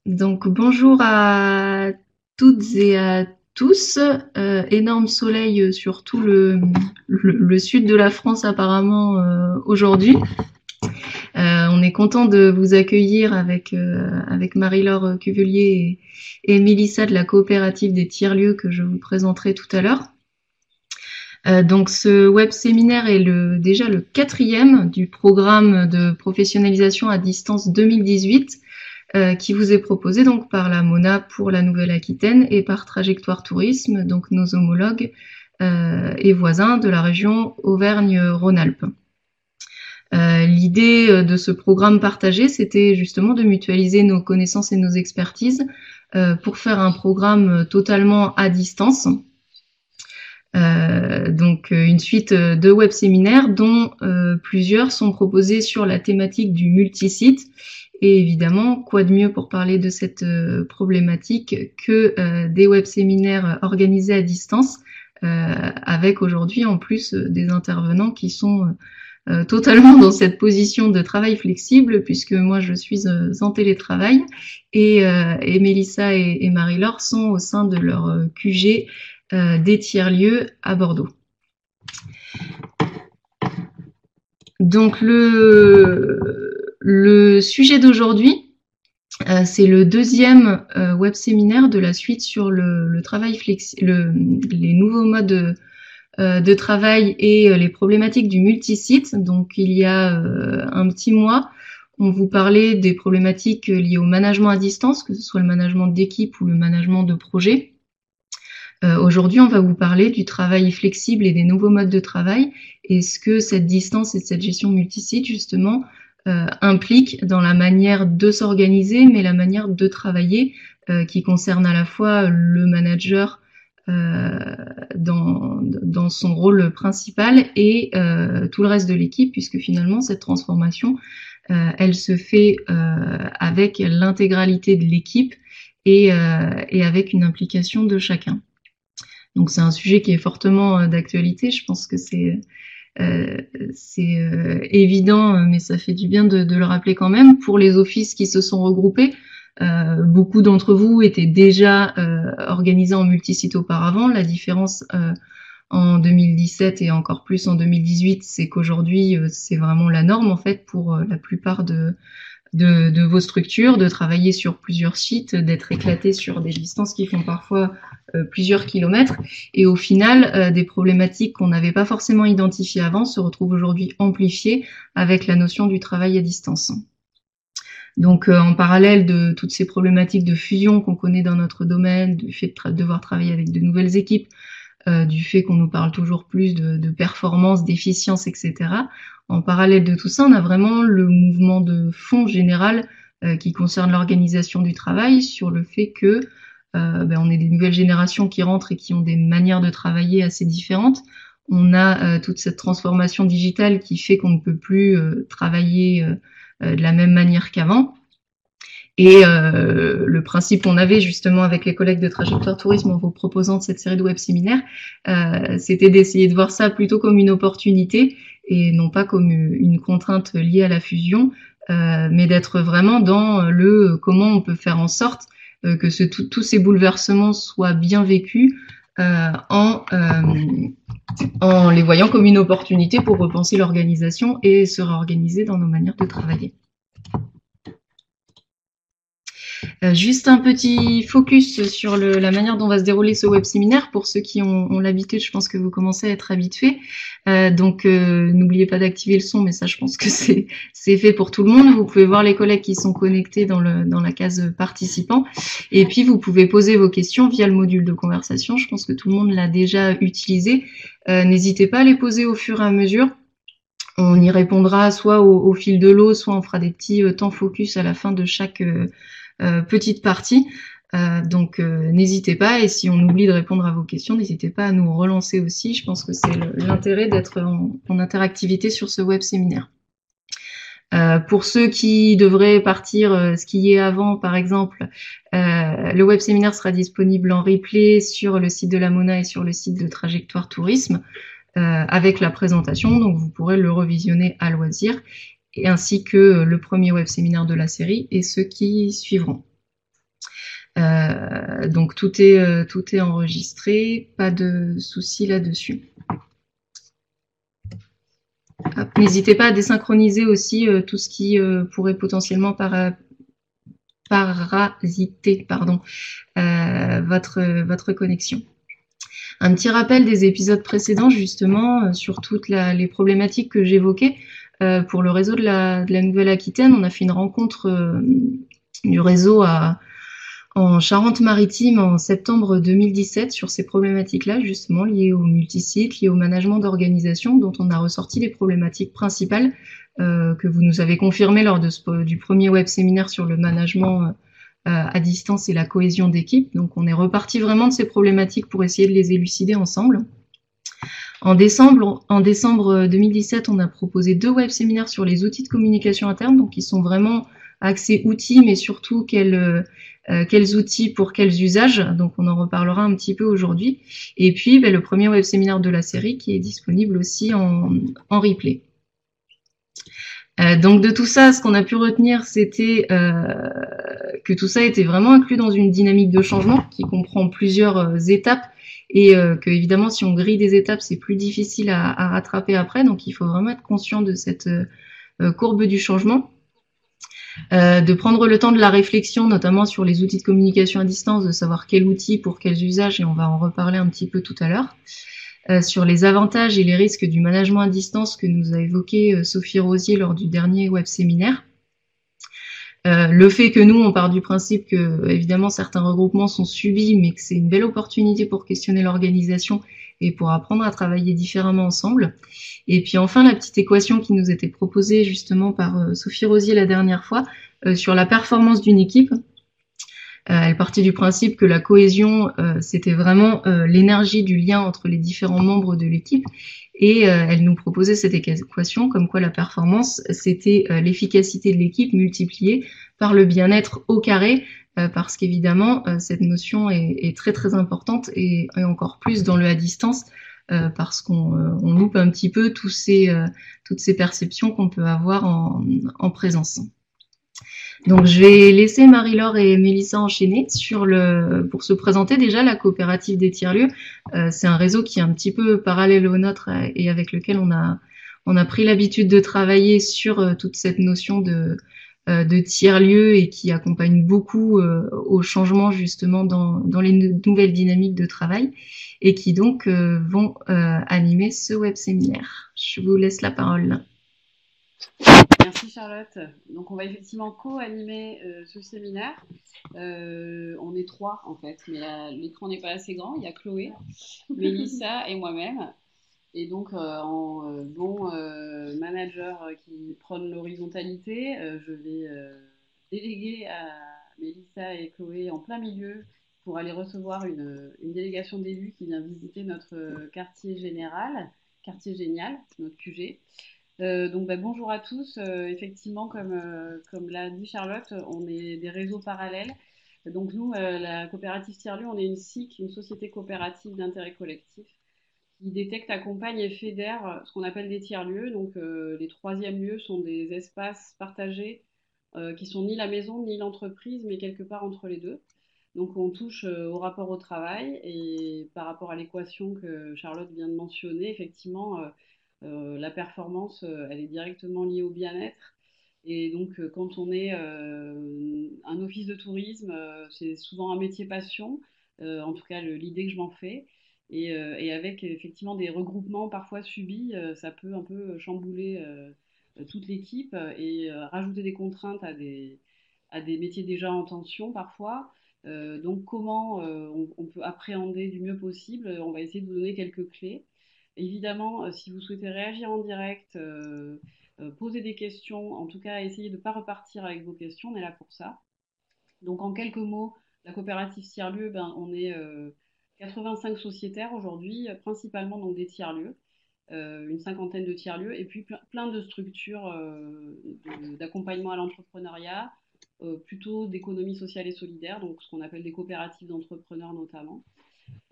Donc bonjour à toutes et à tous. Énorme soleil sur tout le sud de la France apparemment aujourd'hui. On est content de vous accueillir avec Marie-Laure Cuvelier et Mélissa de la coopérative des tiers-lieux que je vous présenterai tout à l'heure. Donc ce web séminaire est déjà le quatrième du programme de professionnalisation à distance 2018 qui vous est proposé donc par la MONA pour la Nouvelle-Aquitaine et par Trajectoire Tourisme, donc nos homologues et voisins de la région Auvergne-Rhône-Alpes. L'idée de ce programme partagé, c'était justement de mutualiser nos connaissances et nos expertises pour faire un programme totalement à distance. Donc une suite de web séminaires dont plusieurs sont proposés sur la thématique du multisite. Et évidemment, quoi de mieux pour parler de cette problématique que des web séminaires organisés à distance, avec aujourd'hui en plus des intervenants qui sont totalement dans cette position de travail flexible, puisque moi je suis en télétravail et Mélissa et Marie-Laure sont au sein de leur QG des tiers-lieux à Bordeaux. Donc le sujet d'aujourd'hui, c'est le deuxième web séminaire de la suite sur le travail les nouveaux modes de travail et les problématiques du multisite. Donc il y a un petit mois, on vous parlait des problématiques liées au management à distance, que ce soit le management d'équipe ou le management de projet. Aujourd'hui, on va vous parler du travail flexible et des nouveaux modes de travail et ce que cette distance et cette gestion multisite, justement, implique dans la manière de s'organiser, mais la manière de travailler qui concerne à la fois le manager dans son rôle principal et tout le reste de l'équipe, puisque finalement, cette transformation, elle se fait avec l'intégralité de l'équipe et avec une implication de chacun. Donc c'est un sujet qui est fortement d'actualité. Je pense que c'est évident, mais ça fait du bien de le rappeler quand même. Pour les offices qui se sont regroupés, beaucoup d'entre vous étaient déjà organisés en multisite auparavant. La différence en 2017 et encore plus en 2018, c'est qu'aujourd'hui, c'est vraiment la norme en fait pour la plupart de vos structures, de travailler sur plusieurs sites, d'être éclatés sur des distances qui font parfois plusieurs kilomètres. Et au final, des problématiques qu'on n'avait pas forcément identifiées avant se retrouvent aujourd'hui amplifiées avec la notion du travail à distance. Donc en parallèle de toutes ces problématiques de fusion qu'on connaît dans notre domaine, du fait de devoir travailler avec de nouvelles équipes, du fait qu'on nous parle toujours plus de performance, d'efficience, etc. En parallèle de tout ça, on a vraiment le mouvement de fond général qui concerne l'organisation du travail, sur le fait que on est des nouvelles générations qui rentrent et qui ont des manières de travailler assez différentes. On a toute cette transformation digitale qui fait qu'on ne peut plus travailler de la même manière qu'avant. Et le principe qu'on avait justement avec les collègues de Trajectoire Tourisme en vous proposant cette série de web séminaires, c'était d'essayer de voir ça plutôt comme une opportunité et non pas comme une contrainte liée à la fusion, mais d'être vraiment dans le comment on peut faire en sorte que tous ces bouleversements soient bien vécus en les voyant comme une opportunité pour repenser l'organisation et se réorganiser dans nos manières de travailler. Juste un petit focus sur la manière dont va se dérouler ce web séminaire. Pour ceux qui ont l'habitude, je pense que vous commencez à être habitués. Donc, n'oubliez pas d'activer le son, mais ça, je pense que c'est fait pour tout le monde. Vous pouvez voir les collègues qui sont connectés dans la case participants. Et puis, vous pouvez poser vos questions via le module de conversation. Je pense que tout le monde l'a déjà utilisé. N'hésitez pas à les poser au fur et à mesure. On y répondra soit au fil de l'eau, soit on fera des petits temps focus à la fin de chaque petite partie. Donc n'hésitez pas, et si on oublie de répondre à vos questions, n'hésitez pas à nous relancer aussi. Je pense que c'est l'intérêt d'être en interactivité sur ce web séminaire. Pour ceux qui devraient partir skier avant, par exemple, le web séminaire sera disponible en replay sur le site de la MONA et sur le site de Trajectoire Tourisme avec la présentation, donc vous pourrez le revisionner à loisir, et ainsi que le premier web séminaire de la série et ceux qui suivront. Donc tout est enregistré, pas de souci là-dessus. N'hésitez pas à désynchroniser aussi tout ce qui pourrait potentiellement parasiter votre connexion. Un petit rappel des épisodes précédents, justement, sur toutes les problématiques que j'évoquais. Pour le réseau de la Nouvelle-Aquitaine, on a fait une rencontre du réseau en Charente-Maritime en septembre 2017 sur ces problématiques-là, justement, liées au multisite, liées au management d'organisation, dont on a ressorti les problématiques principales que vous nous avez confirmées lors du premier web séminaire sur le management à distance et la cohésion d'équipe. Donc on est reparti vraiment de ces problématiques pour essayer de les élucider ensemble. En décembre 2017, on a proposé 2 web séminaires sur les outils de communication interne, donc ils sont vraiment axés outils, mais surtout quels outils pour quels usages. Donc on en reparlera un petit peu aujourd'hui. Et puis le premier web séminaire de la série qui est disponible aussi en replay. Donc de tout ça, ce qu'on a pu retenir, c'était que tout ça était vraiment inclus dans une dynamique de changement qui comprend plusieurs étapes et que évidemment si on grille des étapes, c'est plus difficile à rattraper après. Donc il faut vraiment être conscient de cette courbe du changement. De prendre le temps de la réflexion, notamment sur les outils de communication à distance, de savoir quel outil pour quels usages, et on va en reparler un petit peu tout à l'heure. Sur les avantages et les risques du management à distance que nous a évoqué Sophie Rosier lors du dernier web séminaire. Le fait que nous, on part du principe que, évidemment, certains regroupements sont subis, mais que c'est une belle opportunité pour questionner l'organisation et pour apprendre à travailler différemment ensemble. Et puis enfin, la petite équation qui nous était proposée justement par Sophie Rosier la dernière fois sur la performance d'une équipe. Elle partait du principe que la cohésion, c'était vraiment l'énergie du lien entre les différents membres de l'équipe. Et elle nous proposait cette équation comme quoi la performance, c'était l'efficacité de l'équipe multipliée par le bien-être au carré, parce qu'évidemment, cette notion est très très importante et encore plus dans le à distance, parce qu'on loupe un petit peu toutes ces perceptions qu'on peut avoir en présence. Donc je vais laisser Marie-Laure et Mélissa enchaîner pour se présenter déjà la coopérative des tiers-lieux. C'est un réseau qui est un petit peu parallèle au nôtre et avec lequel on a pris l'habitude de travailler sur toute cette notion de tiers-lieux et qui accompagne beaucoup au changement justement dans les nouvelles dynamiques de travail et qui donc vont animer ce web séminaire. Je vous laisse la parole. Merci Charlotte. Donc on va effectivement co-animer ce séminaire. On est 3 en fait, mais l'écran n'est pas assez grand. Il y a Chloé, Mélissa et moi-même. Et donc en bon manager qui prône l'horizontalité, je vais déléguer à Mélissa et Chloé en plein milieu pour aller recevoir une délégation d'élus qui vient visiter notre quartier général, quartier génial, notre QG. Donc bonjour à tous. Effectivement, comme l'a dit Charlotte, on est des réseaux parallèles. Donc nous, la coopérative Tiers-Lieux, on est une SIC, une société coopérative d'intérêt collectif, qui détecte, accompagne et fédère ce qu'on appelle des tiers-lieux. Donc les troisièmes lieux sont des espaces partagés qui sont ni la maison ni l'entreprise, mais quelque part entre les deux. Donc on touche au rapport au travail et par rapport à l'équation que Charlotte vient de mentionner, effectivement, la performance, elle est directement liée au bien-être. Et donc quand on est un office de tourisme, c'est souvent un métier passion, en tout cas l'idée que je m'en fais. Et avec effectivement des regroupements parfois subis, ça peut un peu chambouler toute l'équipe et rajouter des contraintes à des métiers déjà en tension parfois. Donc comment on peut appréhender du mieux possible. On va essayer de vous donner quelques clés. Évidemment, si vous souhaitez réagir en direct, poser des questions, en tout cas essayez de ne pas repartir avec vos questions, on est là pour ça. Donc en quelques mots, la coopérative tiers-lieux, on est 85 sociétaires aujourd'hui, principalement donc des tiers-lieux, une cinquantaine de tiers-lieux, et puis plein de structures d'accompagnement à l'entrepreneuriat, plutôt d'économie sociale et solidaire, donc ce qu'on appelle des coopératives d'entrepreneurs notamment.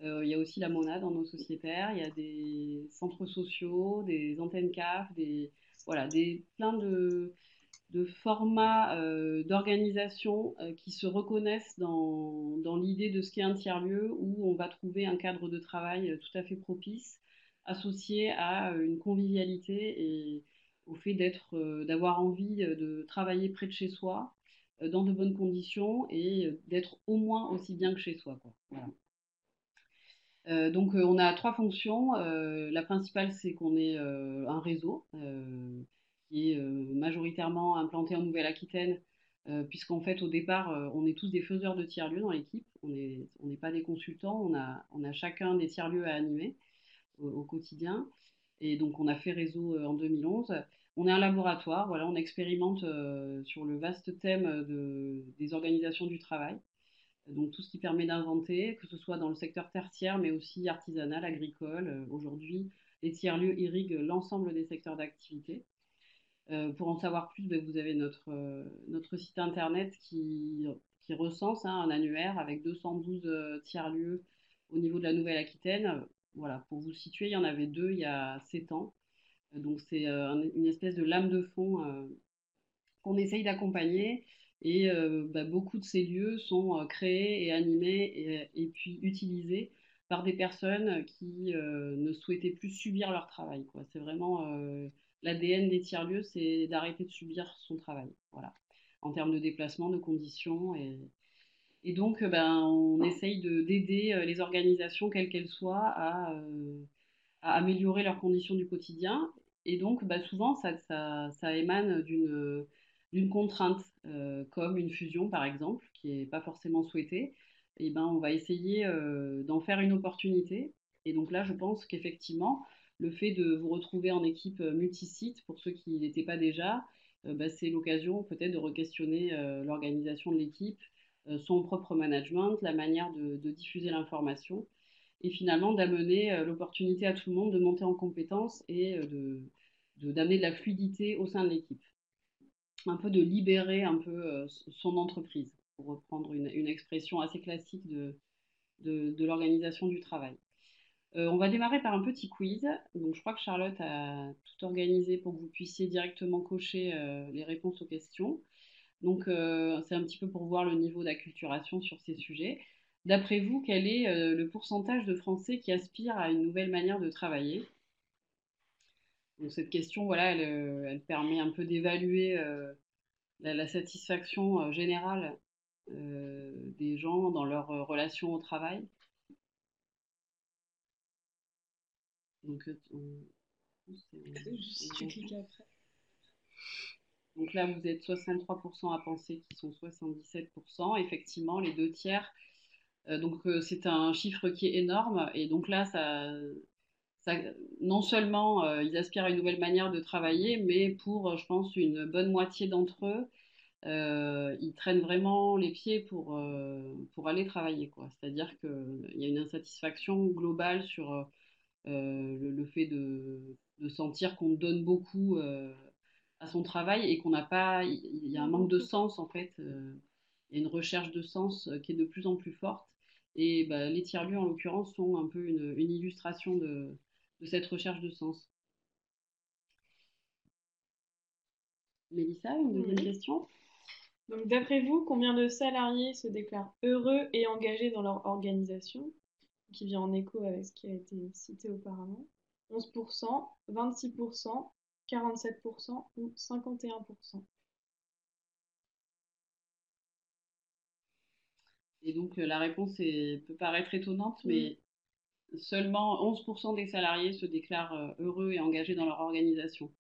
Il y a aussi la MONA dans nos sociétaires, il y a des centres sociaux, des antennes CAF, voilà, plein de formats d'organisation qui se reconnaissent dans l'idée de ce qu'est un tiers-lieu, où on va trouver un cadre de travail tout à fait propice, associé à une convivialité et au fait d'avoir envie de travailler près de chez soi, dans de bonnes conditions et d'être au moins aussi bien que chez soi, quoi. Voilà. Donc on a 3 fonctions. La principale, c'est qu'on est un réseau qui est majoritairement implanté en Nouvelle-Aquitaine, puisqu'en fait au départ, on est tous des faiseurs de tiers-lieux dans l'équipe. On n'est pas des consultants, on a chacun des tiers-lieux à animer au quotidien. Et donc on a fait réseau en 2011. On est un laboratoire, voilà, on expérimente sur le vaste thème des organisations du travail. Donc tout ce qui permet d'inventer, que ce soit dans le secteur tertiaire, mais aussi artisanal, agricole. Aujourd'hui, les tiers-lieux irriguent l'ensemble des secteurs d'activité. Pour en savoir plus, vous avez notre site internet qui recense un annuaire avec 212 tiers-lieux au niveau de la Nouvelle-Aquitaine. Voilà, pour vous situer, il y en avait 2 il y a 7 ans. Donc c'est une espèce de lame de fond qu'on essaye d'accompagner. Et beaucoup de ces lieux sont créés et animés et puis utilisés par des personnes qui ne souhaitaient plus subir leur travail, quoi. C'est vraiment l'ADN des tiers-lieux, c'est d'arrêter de subir son travail, voilà, en termes de déplacement, de conditions. Et donc, on essaye d'aider les organisations, quelles qu'elles soient, à améliorer leurs conditions du quotidien. Et donc, souvent, ça émane d'une contrainte, comme une fusion, par exemple, qui n'est pas forcément souhaitée. Et on va essayer d'en faire une opportunité. Et donc là, je pense qu'effectivement, le fait de vous retrouver en équipe multisite, pour ceux qui n'étaient pas déjà, c'est l'occasion peut-être de re-questionner l'organisation de l'équipe, son propre management, la manière de diffuser l'information et finalement d'amener l'opportunité à tout le monde de monter en compétences et d'amener de la fluidité au sein de l'équipe. Un peu de libérer un peu son entreprise, pour reprendre une expression assez classique de l'organisation du travail. On va démarrer par un petit quiz. Donc, je crois que Charlotte a tout organisé pour que vous puissiez directement cocher les réponses aux questions. Donc, c'est un petit peu pour voir le niveau d'acculturation sur ces sujets. D'après vous, quel est le pourcentage de Français qui aspirent à une nouvelle manière de travailler? Donc, cette question, voilà, elle permet un peu d'évaluer la satisfaction générale des gens dans leur relation au travail. Donc, si tu cliques après. Donc là, vous êtes 63% à penser qu'ils sont 77%. Effectivement, les 2 tiers. Donc c'est un chiffre qui est énorme. Et donc là, non seulement ils aspirent à une nouvelle manière de travailler, mais pour, je pense, une bonne moitié d'entre eux, ils traînent vraiment les pieds pour aller travailler, quoi. C'est-à-dire qu'il y a une insatisfaction globale sur le fait de sentir qu'on donne beaucoup à son travail et qu'on n'a pas. Il y a un manque de sens, en fait. Il y a une recherche de sens qui est de plus en plus forte. Et les tiers-lieux, en l'occurrence, sont un peu une illustration de cette recherche de sens. Mélissa, une deuxième question? Donc, d'après vous, combien de salariés se déclarent heureux et engagés dans leur organisation, qui vient en écho avec ce qui a été cité auparavant? 11%, 26%, 47% ou 51%? Et donc, la réponse peut paraître étonnante, mais seulement 11% des salariés se déclarent heureux et engagés dans leur organisation.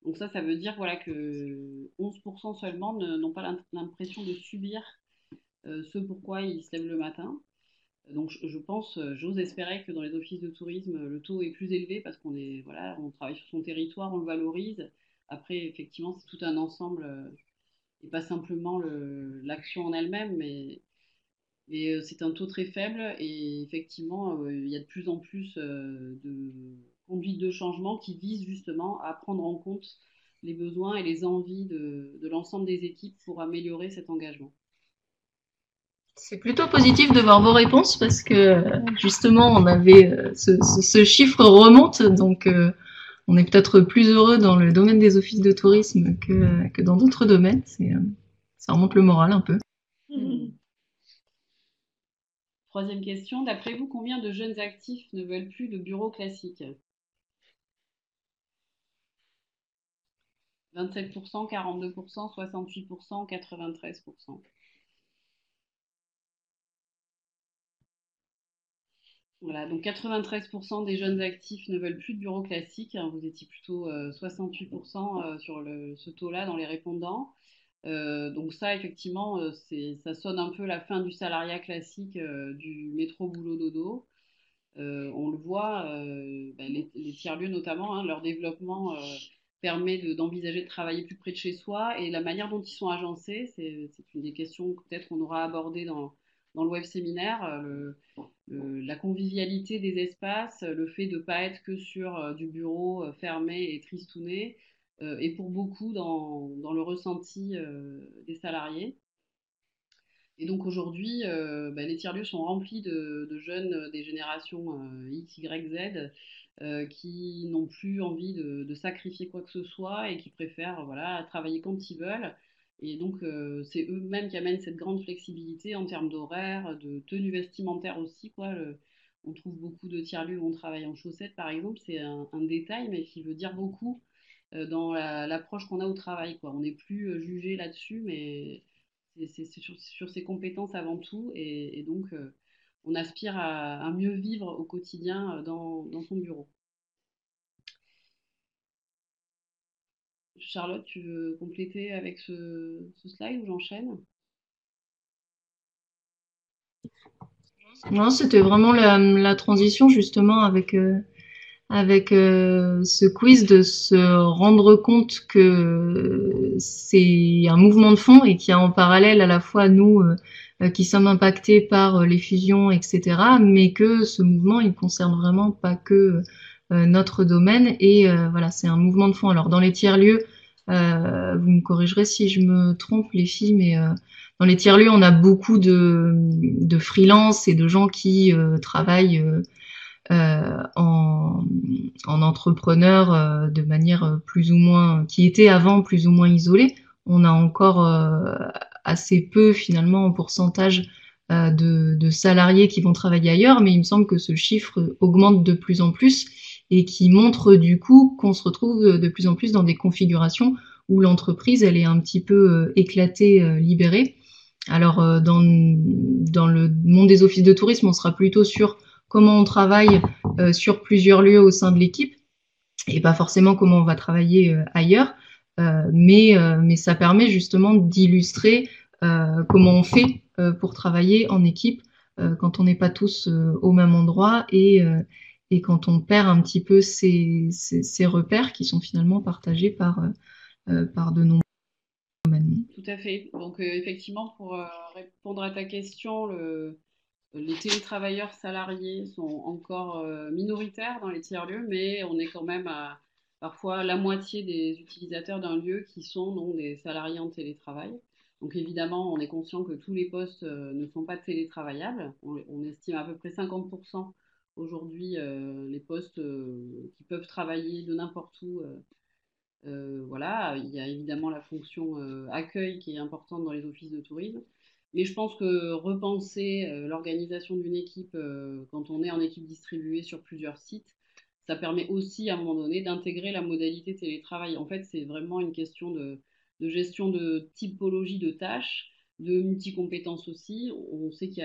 Donc ça veut dire voilà, que 11% seulement n'ont pas l'impression de subir ce pourquoi ils se lèvent le matin. Donc je pense, j'ose espérer que dans les offices de tourisme, le taux est plus élevé parce on travaille sur son territoire, on le valorise. Après, effectivement, c'est tout un ensemble et pas simplement l'action en elle-même, mais c'est un taux très faible et effectivement, il y a de plus en plus de conduites de changement qui visent justement à prendre en compte les besoins et les envies de l'ensemble des équipes pour améliorer cet engagement. C'est plutôt positif de voir vos réponses parce que justement on avait ce chiffre remonte, donc on est peut-être plus heureux dans le domaine des offices de tourisme que dans d'autres domaines. Ça remonte le moral un peu. Troisième question, d'après vous, combien de jeunes actifs ne veulent plus de bureaux classiques? 27%, 42%, 68%, 93%. Voilà, donc 93% des jeunes actifs ne veulent plus de bureaux classiques, hein. Vous étiez plutôt 68% sur ce taux-là dans les répondants. Donc ça, effectivement, ça sonne un peu la fin du salariat classique du métro boulot dodo. On le voit, les tiers-lieux notamment, hein, leur développement permet d'envisager de travailler plus près de chez soi et la manière dont ils sont agencés, c'est une des questions que peut-être qu'on aura abordées dans le web séminaire, la convivialité des espaces, le fait de ne pas être que sur du bureau fermé et tristouné, et pour beaucoup dans le ressenti des salariés. Et donc aujourd'hui, les tiers-lieux sont remplis de jeunes des générations X, Y, Z qui n'ont plus envie de sacrifier quoi que ce soit et qui préfèrent voilà, travailler quand ils veulent. Et donc c'est eux-mêmes qui amènent cette grande flexibilité en termes d'horaire, de tenue vestimentaire aussi, quoi. On trouve beaucoup de tiers-lieux où on travaille en chaussettes, par exemple. C'est un détail, mais qui veut dire beaucoup dans l'approche qu'on a au travail, quoi. On n'est plus jugé là-dessus, mais c'est sur ses compétences avant tout. Et donc, on aspire à mieux vivre au quotidien dans son bureau. Charlotte, tu veux compléter avec ce slide ou j'enchaîne? Non, c'était vraiment la transition justement avec ce quiz de se rendre compte que c'est un mouvement de fond et qu'il y a en parallèle à la fois nous qui sommes impactés par les fusions, etc., mais que ce mouvement il concerne vraiment pas que notre domaine et voilà, c'est un mouvement de fond. Alors dans les tiers-lieux, vous me corrigerez si je me trompe les filles, mais dans les tiers-lieux on a beaucoup de freelance et de gens qui travaillent en entrepreneur de manière plus ou moins, qui était avant plus ou moins isolé. On a encore assez peu finalement en pourcentage de salariés qui vont travailler ailleurs, mais il me semble que ce chiffre augmente de plus en plus et qui montre du coup qu'on se retrouve de plus en plus dans des configurations où l'entreprise elle est un petit peu éclatée, libérée. Alors dans le monde des offices de tourisme, on sera plutôt sur comment on travaille sur plusieurs lieux au sein de l'équipe et pas forcément comment on va travailler ailleurs. Mais ça permet justement d'illustrer comment on fait pour travailler en équipe quand on n'est pas tous au même endroit et quand on perd un petit peu ces repères qui sont finalement partagés par de nombreux domaines. Tout à fait. Donc effectivement, pour répondre à ta question, les télétravailleurs salariés sont encore minoritaires dans les tiers-lieux, mais on est quand même à parfois la moitié des utilisateurs d'un lieu qui sont donc des salariés en télétravail. Donc évidemment, on est conscient que tous les postes ne sont pas télétravaillables. On estime à peu près 50% aujourd'hui les postes qui peuvent travailler de n'importe où. Voilà, il y a évidemment la fonction accueil qui est importante dans les offices de tourisme. Mais je pense que repenser l'organisation d'une équipe quand on est en équipe distribuée sur plusieurs sites, ça permet aussi à un moment donné d'intégrer la modalité télétravail. En fait, c'est vraiment une question de gestion de typologie de tâches, de multicompétences aussi. On sait il y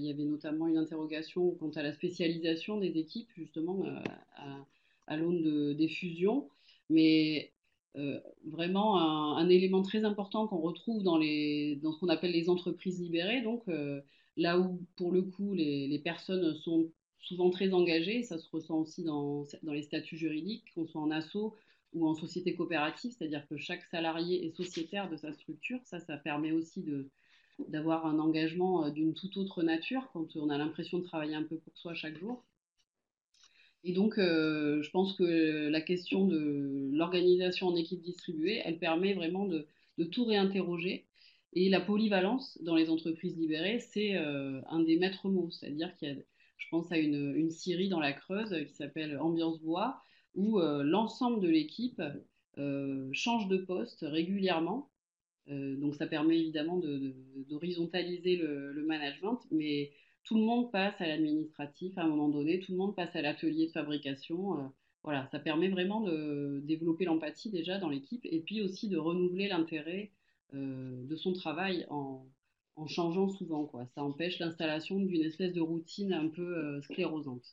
avait notamment une interrogation quant à la spécialisation des équipes, justement, à l'aune des fusions. Mais vraiment un élément très important qu'on retrouve dans ce qu'on appelle les entreprises libérées, donc là où pour le coup les personnes sont souvent très engagées, et ça se ressent aussi dans les statuts juridiques, qu'on soit en asso ou en société coopérative, c'est-à-dire que chaque salarié est sociétaire de sa structure, ça permet aussi d'avoir un engagement d'une toute autre nature quand on a l'impression de travailler un peu pour soi chaque jour. Et donc, je pense que la question de l'organisation en équipe distribuée, elle permet vraiment de tout réinterroger. Et la polyvalence dans les entreprises libérées, c'est un des maîtres mots. C'est-à-dire qu'il y a, je pense à une scierie dans la Creuse qui s'appelle Ambiance Bois, où l'ensemble de l'équipe change de poste régulièrement. Donc ça permet évidemment d'horizontaliser le management, mais tout le monde passe à l'administratif à un moment donné, tout le monde passe à l'atelier de fabrication. Voilà, ça permet vraiment de développer l'empathie déjà dans l'équipe et puis aussi de renouveler l'intérêt de son travail en changeant souvent, quoi. Ça empêche l'installation d'une espèce de routine un peu sclérosante.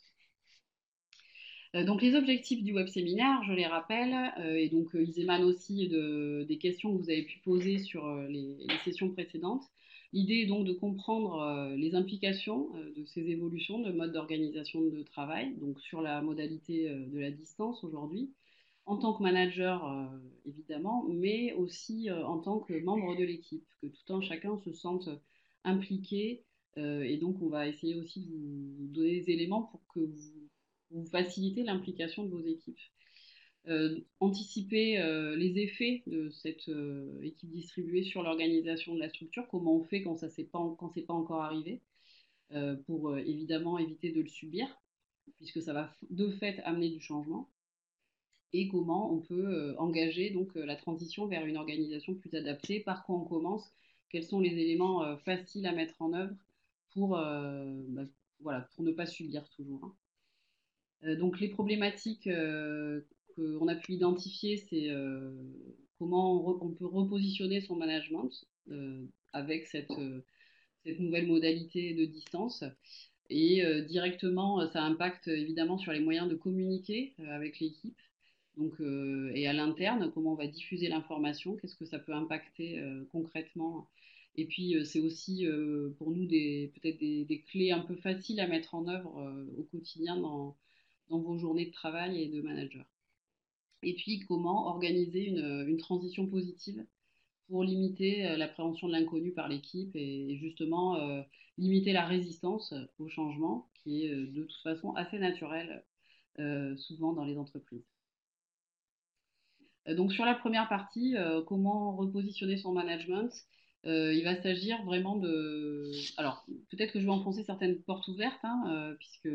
Donc les objectifs du web séminaire, je les rappelle, et donc ils émanent aussi des questions que vous avez pu poser sur les sessions précédentes. L'idée est donc de comprendre les implications de ces évolutions de mode d'organisation de travail, donc sur la modalité de la distance aujourd'hui, en tant que manager évidemment, mais aussi en tant que membre de l'équipe, que tout un chacun se sente impliqué. Et donc on va essayer aussi de vous donner des éléments pour que vous facilitez l'implication de vos équipes. Anticiper les effets de cette équipe distribuée sur l'organisation de la structure, comment on fait quand quand c'est pas encore arrivé, pour évidemment éviter de le subir, puisque ça va de fait amener du changement, et comment on peut engager donc la transition vers une organisation plus adaptée, par quoi on commence, quels sont les éléments faciles à mettre en œuvre pour, voilà, pour ne pas subir toujours, hein. Donc les problématiques qu'on a pu identifier, c'est comment on peut repositionner son management avec cette nouvelle modalité de distance. Et directement, ça impacte évidemment sur les moyens de communiquer avec l'équipe. Donc, et à l'interne, comment on va diffuser l'information, qu'est-ce que ça peut impacter concrètement. Et puis, c'est aussi pour nous peut-être des clés un peu faciles à mettre en œuvre au quotidien dans vos journées de travail et de manager. Et puis, comment organiser une transition positive pour limiter l'appréhension de l'inconnu par l'équipe et justement limiter la résistance au changement qui est de toute façon assez naturelle souvent dans les entreprises. Donc sur la première partie, comment repositionner son management, il va s'agir vraiment de... Alors peut-être que je vais enfoncer certaines portes ouvertes, hein, puisque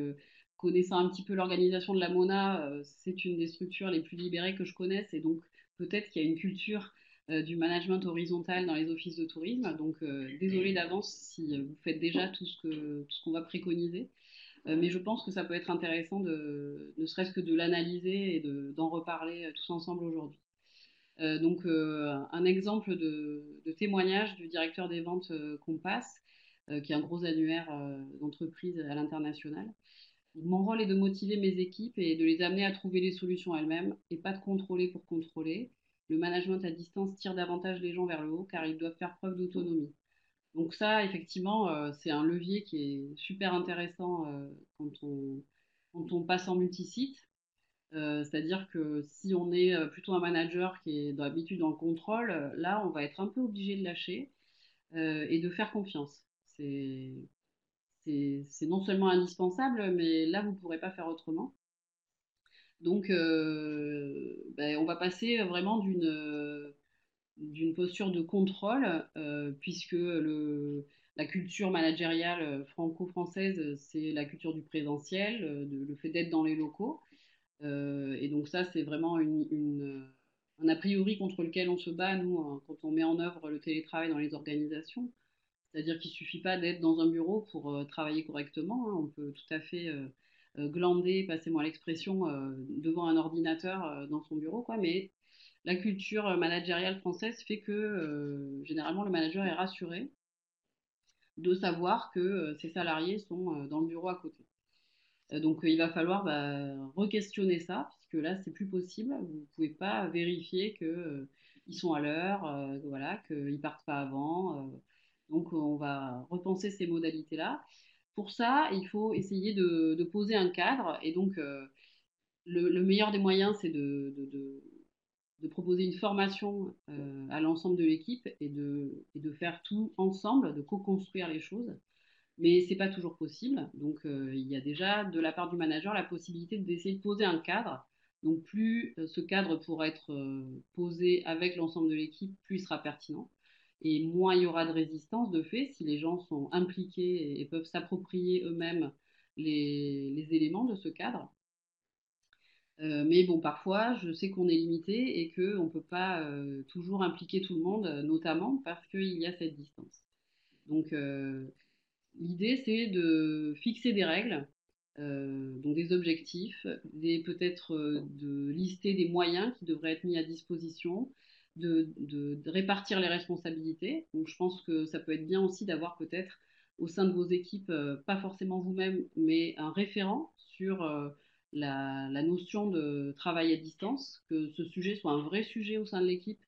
connaissant un petit peu l'organisation de la MONA, c'est une des structures les plus libérées que je connaisse, et donc peut-être qu'il y a une culture du management horizontal dans les offices de tourisme. Donc désolé d'avance si vous faites déjà tout ce qu'on va préconiser. Mais je pense que ça peut être intéressant ne serait-ce que de l'analyser et d'en reparler tous ensemble aujourd'hui. Donc, un exemple de témoignage du directeur des ventes Compass, qui est un gros annuaire d'entreprise à l'international. Mon rôle est de motiver mes équipes et de les amener à trouver les solutions elles-mêmes et pas de contrôler pour contrôler. Le management à distance tire davantage les gens vers le haut car ils doivent faire preuve d'autonomie. Donc ça, effectivement, c'est un levier qui est super intéressant quand on passe en multisite. C'est-à-dire que si on est plutôt un manager qui est d'habitude dans le contrôle, là, on va être un peu obligé de lâcher et de faire confiance. C'est non seulement indispensable, mais là, vous ne pourrez pas faire autrement. Donc, on va passer vraiment d'une posture de contrôle, puisque la culture managériale franco-française, c'est la culture du présentiel, le fait d'être dans les locaux. Et donc ça, c'est vraiment un a priori contre lequel on se bat, nous, hein, quand on met en œuvre le télétravail dans les organisations. C'est-à-dire qu'il ne suffit pas d'être dans un bureau pour travailler correctement, hein. On peut tout à fait glander, passez-moi l'expression, devant un ordinateur dans son bureau, quoi. Mais la culture managériale française fait que généralement le manager est rassuré de savoir que ses salariés sont dans le bureau à côté. Donc il va falloir re-questionner ça, puisque là, c'est plus possible. Vous ne pouvez pas vérifier qu'ils sont à l'heure, voilà, qu'ils ne partent pas avant. Donc on va repenser ces modalités-là. Pour ça, il faut essayer de poser un cadre. Et donc le meilleur des moyens, c'est de proposer une formation à l'ensemble de l'équipe et de faire tout ensemble, de co-construire les choses. Mais c'est pas toujours possible. Donc, il y a déjà, de la part du manager, la possibilité d'essayer de poser un cadre. Donc, plus ce cadre pourra être posé avec l'ensemble de l'équipe, plus il sera pertinent. Et moins il y aura de résistance de fait si les gens sont impliqués et peuvent s'approprier eux-mêmes les éléments de ce cadre. Mais bon, parfois, je sais qu'on est limité et qu'on ne peut pas toujours impliquer tout le monde, notamment parce qu'il y a cette distance. Donc, l'idée, c'est de fixer des règles, donc des objectifs, peut-être de lister des moyens qui devraient être mis à disposition, de répartir les responsabilités. Donc, je pense que ça peut être bien aussi d'avoir peut-être au sein de vos équipes, pas forcément vous-même, mais un référent sur la notion de travail à distance, que ce sujet soit un vrai sujet au sein de l'équipe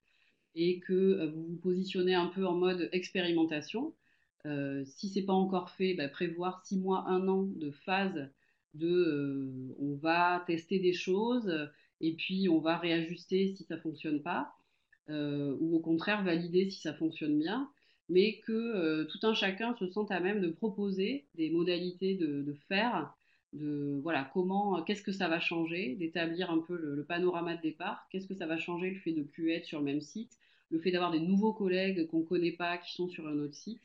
et que vous vous positionnez un peu en mode expérimentation. Si c'est pas encore fait, bah, prévoir 6 mois, un an de phase de on va tester des choses et puis on va réajuster si ça fonctionne pas, ou au contraire valider si ça fonctionne bien, mais que tout un chacun se sente à même de proposer des modalités de faire, de voilà comment, qu'est-ce que ça va changer, d'établir un peu le panorama de départ, qu'est-ce que ça va changer le fait de plus être sur le même site, le fait d'avoir des nouveaux collègues qu'on ne connaît pas qui sont sur un autre site.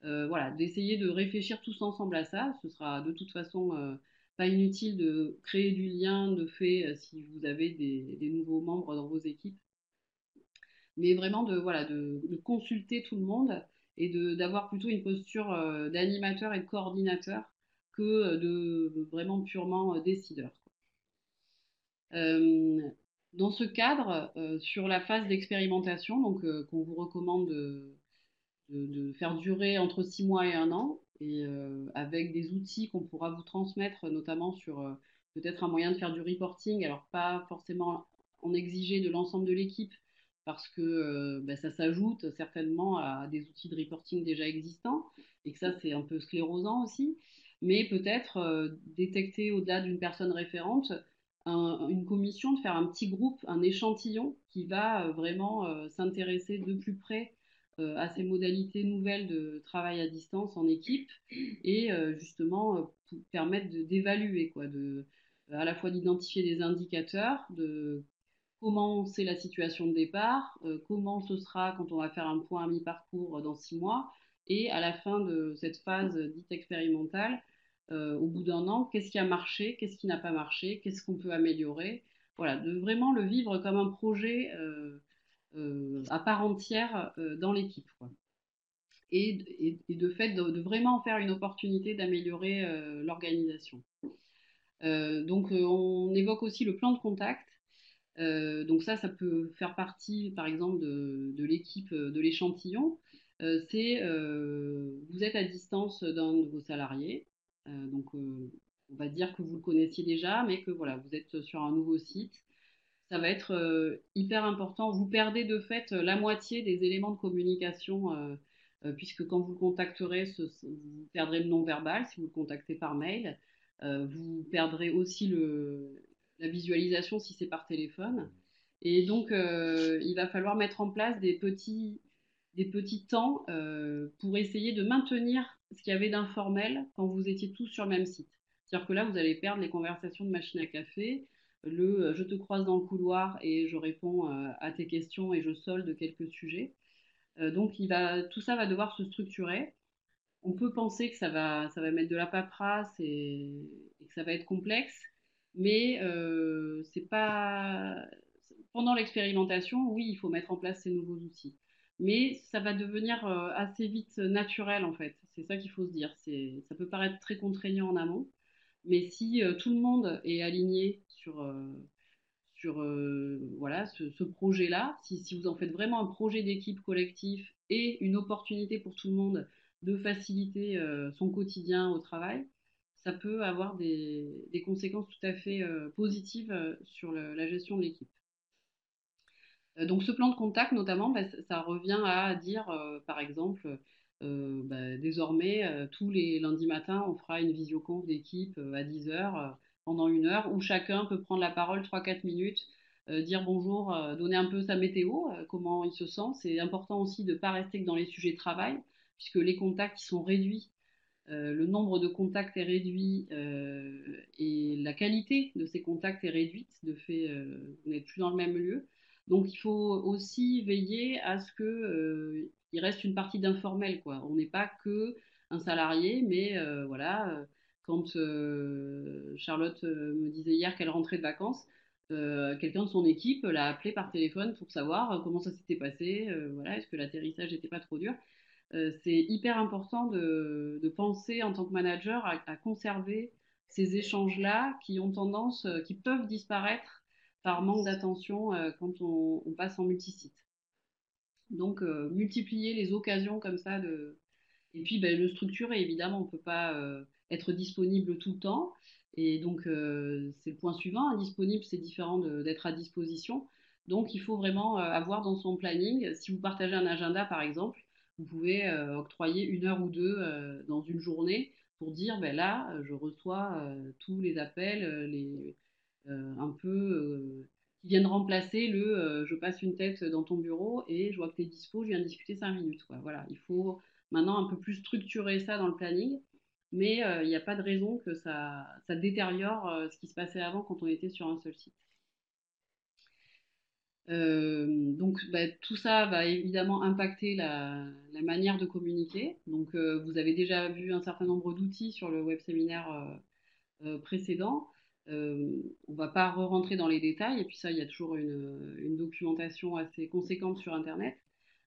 Voilà, d'essayer de réfléchir tous ensemble à ça. Ce sera de toute façon pas inutile de créer du lien de fait si vous avez des nouveaux membres dans vos équipes, mais vraiment voilà, de consulter tout le monde et d'avoir plutôt une posture d'animateur et de coordinateur que de vraiment purement décideur. Euh, Dans ce cadre, sur la phase d'expérimentation, donc qu'on vous recommande de faire durer entre 6 mois et un an, et avec des outils qu'on pourra vous transmettre, notamment sur peut-être un moyen de faire du reporting, alors pas forcément en exiger de l'ensemble de l'équipe, parce que bah, ça s'ajoute certainement à des outils de reporting déjà existants, et que ça c'est un peu sclérosant aussi, mais peut-être détecter au-delà d'une personne référente une commission, de faire un petit groupe, un échantillon qui va vraiment s'intéresser de plus près à ces modalités nouvelles de travail à distance en équipe et justement pour permettre d'évaluer, quoi, à la fois d'identifier des indicateurs, de comment c'est la situation de départ, comment ce sera quand on va faire un point à mi-parcours dans 6 mois, et à la fin de cette phase dite expérimentale, au bout d'un an, qu'est-ce qui a marché, qu'est-ce qui n'a pas marché, qu'est-ce qu'on peut améliorer. Voilà, de vraiment le vivre comme un projet à part entière dans l'équipe, quoi. Et de fait de vraiment en faire une opportunité d'améliorer l'organisation. Donc on évoque aussi le plan de contact. Donc ça peut faire partie, par exemple, de l'équipe de l'échantillon. Vous êtes à distance d'un de vos salariés. Donc on va dire que vous le connaissiez déjà, mais que voilà, vous êtes sur un nouveau site. Ça va être hyper important. Vous perdez de fait la moitié des éléments de communication, puisque quand vous le contacterez, vous perdrez le non-verbal si vous le contactez par mail. Vous perdrez aussi la visualisation si c'est par téléphone. Et donc, il va falloir mettre en place des petits temps pour essayer de maintenir ce qu'il y avait d'informel quand vous étiez tous sur le même site. C'est-à-dire que là, vous allez perdre les conversations de machine à café, je te croise dans le couloir et je réponds à tes questions et je solde quelques sujets. Donc tout ça va devoir se structurer. On peut penser que ça va mettre de la paperasse et que ça va être complexe, mais c'est pas. Pendant l'expérimentation, oui, il faut mettre en place ces nouveaux outils. Mais ça va devenir assez vite naturel en fait. C'est ça qu'il faut se dire. Ça peut paraître très contraignant en amont, mais si tout le monde est aligné sur voilà, ce projet-là, si vous en faites vraiment un projet d'équipe collectif et une opportunité pour tout le monde de faciliter son quotidien au travail, ça peut avoir des conséquences tout à fait positives sur la gestion de l'équipe. Donc ce plan de contact notamment, bah, ça revient à dire par exemple bah, désormais tous les lundis matins on fera une visioconf d'équipe à 10 heures pendant 1 heure où chacun peut prendre la parole 3-4 minutes, dire bonjour, donner un peu sa météo, comment il se sent. C'est important aussi de ne pas rester que dans les sujets de travail puisque les contacts ils sont réduits. Le nombre de contacts est réduit et la qualité de ces contacts est réduite. De fait, vous n'êtes plus dans le même lieu. Donc, il faut aussi veiller à ce que il reste une partie d'informel, quoi. On n'est pas que un salarié, mais voilà, Quand Charlotte me disait hier qu'elle rentrait de vacances, quelqu'un de son équipe l'a appelé par téléphone pour savoir comment ça s'était passé, voilà, est-ce que l'atterrissage n'était pas trop dur. C'est hyper important de penser en tant que manager à conserver ces échanges-là qui ont tendance, qui peuvent disparaître par manque d'attention quand on passe en multisite. Donc, multiplier les occasions comme ça et puis ben, le structurer, évidemment, on ne peut pas être disponible tout le temps. Et donc, c'est le point suivant, hein, disponible, c'est différent d'être à disposition. Donc, il faut vraiment avoir dans son planning, si vous partagez un agenda, par exemple, vous pouvez octroyer 1 heure ou 2 dans une journée pour dire, ben là, je reçois tous les appels, un peu qui viennent remplacer je passe une tête dans ton bureau et je vois que tu es dispo, je viens discuter 5 minutes. Quoi. Voilà, il faut maintenant un peu plus structurer ça dans le planning, mais il n'y a pas de raison que ça détériore ce qui se passait avant quand on était sur un seul site. Donc bah, tout ça va évidemment impacter la manière de communiquer. Donc vous avez déjà vu un certain nombre d'outils sur le web séminaire précédent. On ne va pas re-rentrer dans les détails, et puis ça, il y a toujours une documentation assez conséquente sur Internet.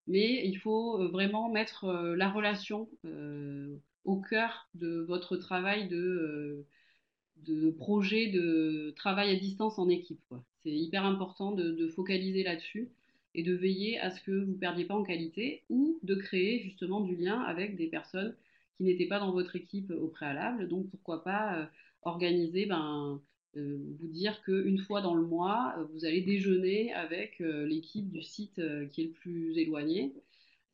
Mais il faut vraiment mettre la relation au cœur de votre travail de projet de travail à distance en équipe, quoi. C'est hyper important de focaliser là-dessus et de veiller à ce que vous ne perdiez pas en qualité ou de créer justement du lien avec des personnes qui n'étaient pas dans votre équipe au préalable. Donc pourquoi pas organiser, vous dire qu'une fois dans le mois, vous allez déjeuner avec l'équipe du site qui est le plus éloigné.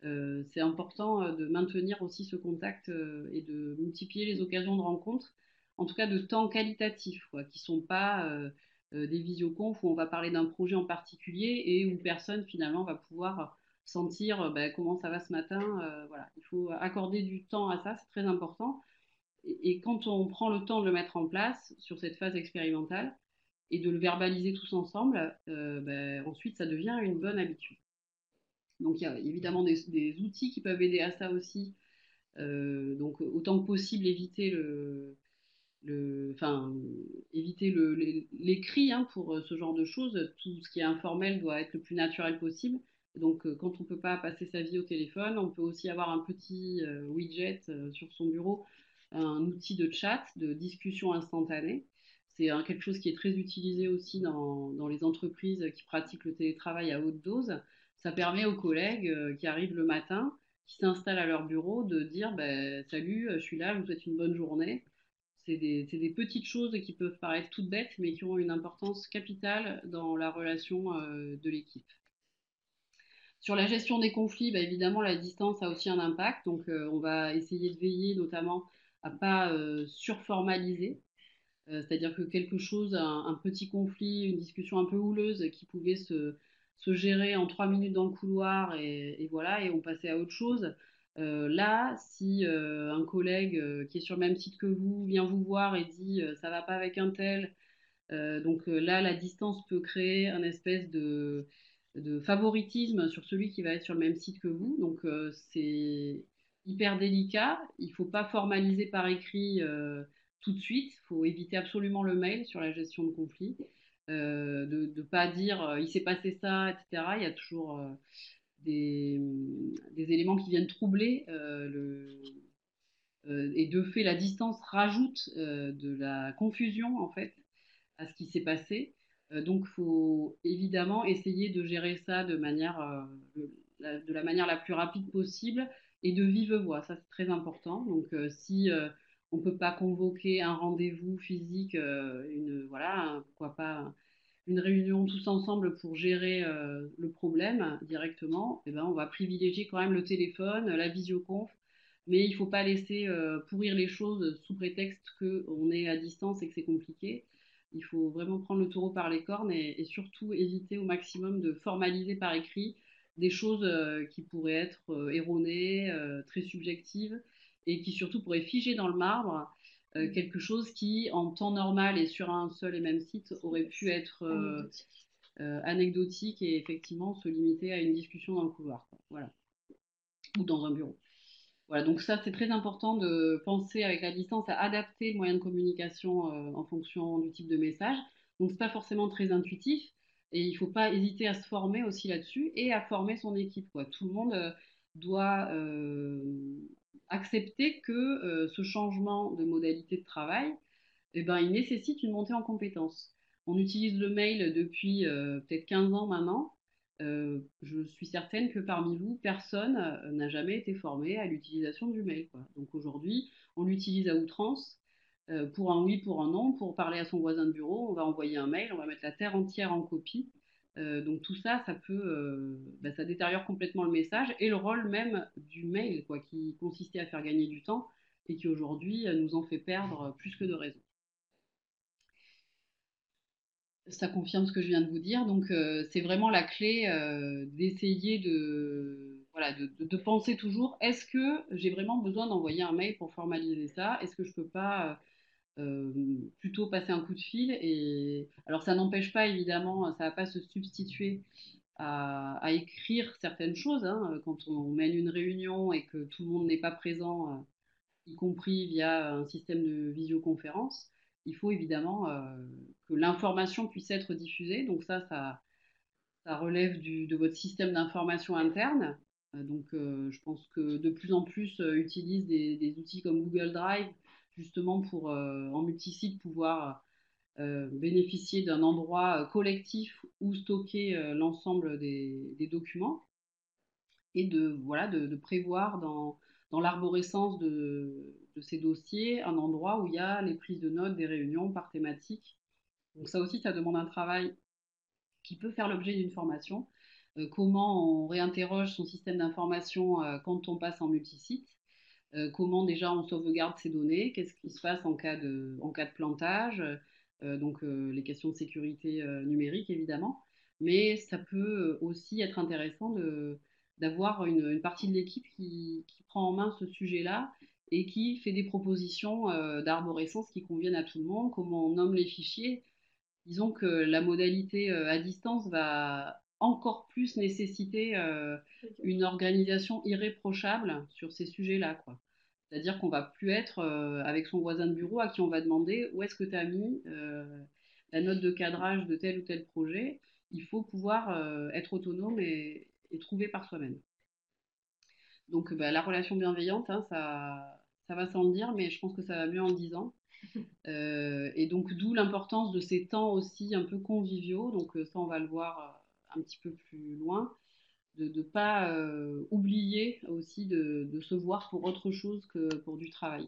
C'est important de maintenir aussi ce contact et de multiplier les occasions de rencontre, en tout cas de temps qualitatif, quoi, qui ne sont pas des visioconf où on va parler d'un projet en particulier et où personne finalement va pouvoir sentir comment ça va ce matin. Voilà. Il faut accorder du temps à ça, c'est très important. Et quand on prend le temps de le mettre en place sur cette phase expérimentale et de le verbaliser tous ensemble, ensuite ça devient une bonne habitude. Donc il y a évidemment des outils qui peuvent aider à ça aussi. Donc autant que possible éviter l'écrit hein, pour ce genre de choses. Tout ce qui est informel doit être le plus naturel possible. Donc quand on ne peut pas passer sa vie au téléphone, on peut aussi avoir un petit widget sur son bureau, un outil de chat, de discussion instantanée. C'est quelque chose qui est très utilisé aussi dans les entreprises qui pratiquent le télétravail à haute dose. Ça permet aux collègues qui arrivent le matin, qui s'installent à leur bureau, de dire salut, je suis là, je vous souhaite une bonne journée. C'est des petites choses qui peuvent paraître toutes bêtes, mais qui ont une importance capitale dans la relation de l'équipe. Sur la gestion des conflits, évidemment, la distance a aussi un impact. Donc, on va essayer de veiller notamment à ne pas surformaliser. C'est-à-dire que quelque chose, un petit conflit, une discussion un peu houleuse qui pouvait se gérer en 3 minutes dans le couloir et voilà, et on passait à autre chose. Là, si un collègue qui est sur le même site que vous vient vous voir et dit ça va pas avec un tel, donc là, la distance peut créer un espèce de favoritisme sur celui qui va être sur le même site que vous. Donc c'est hyper délicat. Il ne faut pas formaliser par écrit tout de suite. Il faut éviter absolument le mail sur la gestion de conflits. De ne pas dire il s'est passé ça, etc. Il y a toujours des éléments qui viennent troubler et de fait la distance rajoute de la confusion en fait à ce qui s'est passé. Donc, il faut évidemment essayer de gérer ça de la manière la plus rapide possible et de vive voix. Ça, c'est très important. Donc, si on ne peut pas convoquer un rendez-vous physique, pourquoi pas une réunion tous ensemble pour gérer le problème directement, eh ben, on va privilégier quand même le téléphone, la visioconf, mais il ne faut pas laisser pourrir les choses sous prétexte qu'on est à distance et que c'est compliqué. Il faut vraiment prendre le taureau par les cornes et surtout éviter au maximum de formaliser par écrit des choses qui pourraient être erronées, très subjectives et qui surtout pourraient figer dans le marbre quelque chose qui, en temps normal et sur un seul et même site, aurait pu être anecdotique et effectivement se limiter à une discussion dans le couloir, quoi. Voilà. Ou dans un bureau. Voilà, donc ça, c'est très important de penser avec la distance à adapter le moyen de communication en fonction du type de message. Donc, c'est pas forcément très intuitif et il faut pas hésiter à se former aussi là-dessus et à former son équipe, quoi. Tout le monde doit accepter que ce changement de modalité de travail, eh ben, il nécessite une montée en compétences. On utilise le mail depuis peut-être 15 ans maintenant. Je suis certaine que parmi vous, personne n'a jamais été formé à l'utilisation du mail, quoi. Donc aujourd'hui, on l'utilise à outrance. Pour un oui, pour un non, pour parler à son voisin de bureau, on va envoyer un mail, on va mettre la terre entière en copie. Donc tout ça, ça peut, ça détériore complètement le message et le rôle même du mail, quoi, qui consistait à faire gagner du temps et qui aujourd'hui nous en fait perdre plus que de raison. Ça confirme ce que je viens de vous dire. Donc, c'est vraiment la clé d'essayer voilà, de penser toujours, est-ce que j'ai vraiment besoin d'envoyer un mail pour formaliser ça? Est-ce que je peux pas plutôt passer un coup de fil? Et alors, ça n'empêche pas, évidemment, ça va pas se substituer à écrire certaines choses, hein. Quand on mène une réunion et que tout le monde n'est pas présent, y compris via un système de visioconférence, il faut évidemment que l'information puisse être diffusée. Donc ça relève de votre système d'information interne. Je pense que de plus en plus utilisent des outils comme Google Drive, justement pour, en multisite, pouvoir bénéficier d'un endroit collectif où stocker l'ensemble des documents et voilà, de prévoir dans l'arborescence de ces dossiers un endroit où il y a les prises de notes des réunions par thématique. Donc ça aussi, ça demande un travail qui peut faire l'objet d'une formation. Comment on réinterroge son système d'information quand on passe en multisite. Comment déjà on sauvegarde ces données, qu'est-ce qui se passe en cas de plantage, les questions de sécurité numérique évidemment, mais ça peut aussi être intéressant d'avoir une partie de l'équipe qui prend en main ce sujet-là et qui fait des propositions d'arborescence qui conviennent à tout le monde, comment on nomme les fichiers. Disons que la modalité à distance va encore plus nécessiter une organisation irréprochable sur ces sujets-là, quoi. C'est-à-dire qu'on va plus être avec son voisin de bureau à qui on va demander où est-ce que tu as mis la note de cadrage de tel ou tel projet. Il faut pouvoir être autonome et trouver par soi-même. Donc la relation bienveillante, hein, ça va sans le dire, mais je pense que ça va mieux en le disant. Et donc, d'où l'importance de ces temps aussi un peu conviviaux. Donc, ça, on va le voir un petit peu plus loin, de ne pas oublier aussi de se voir pour autre chose que pour du travail.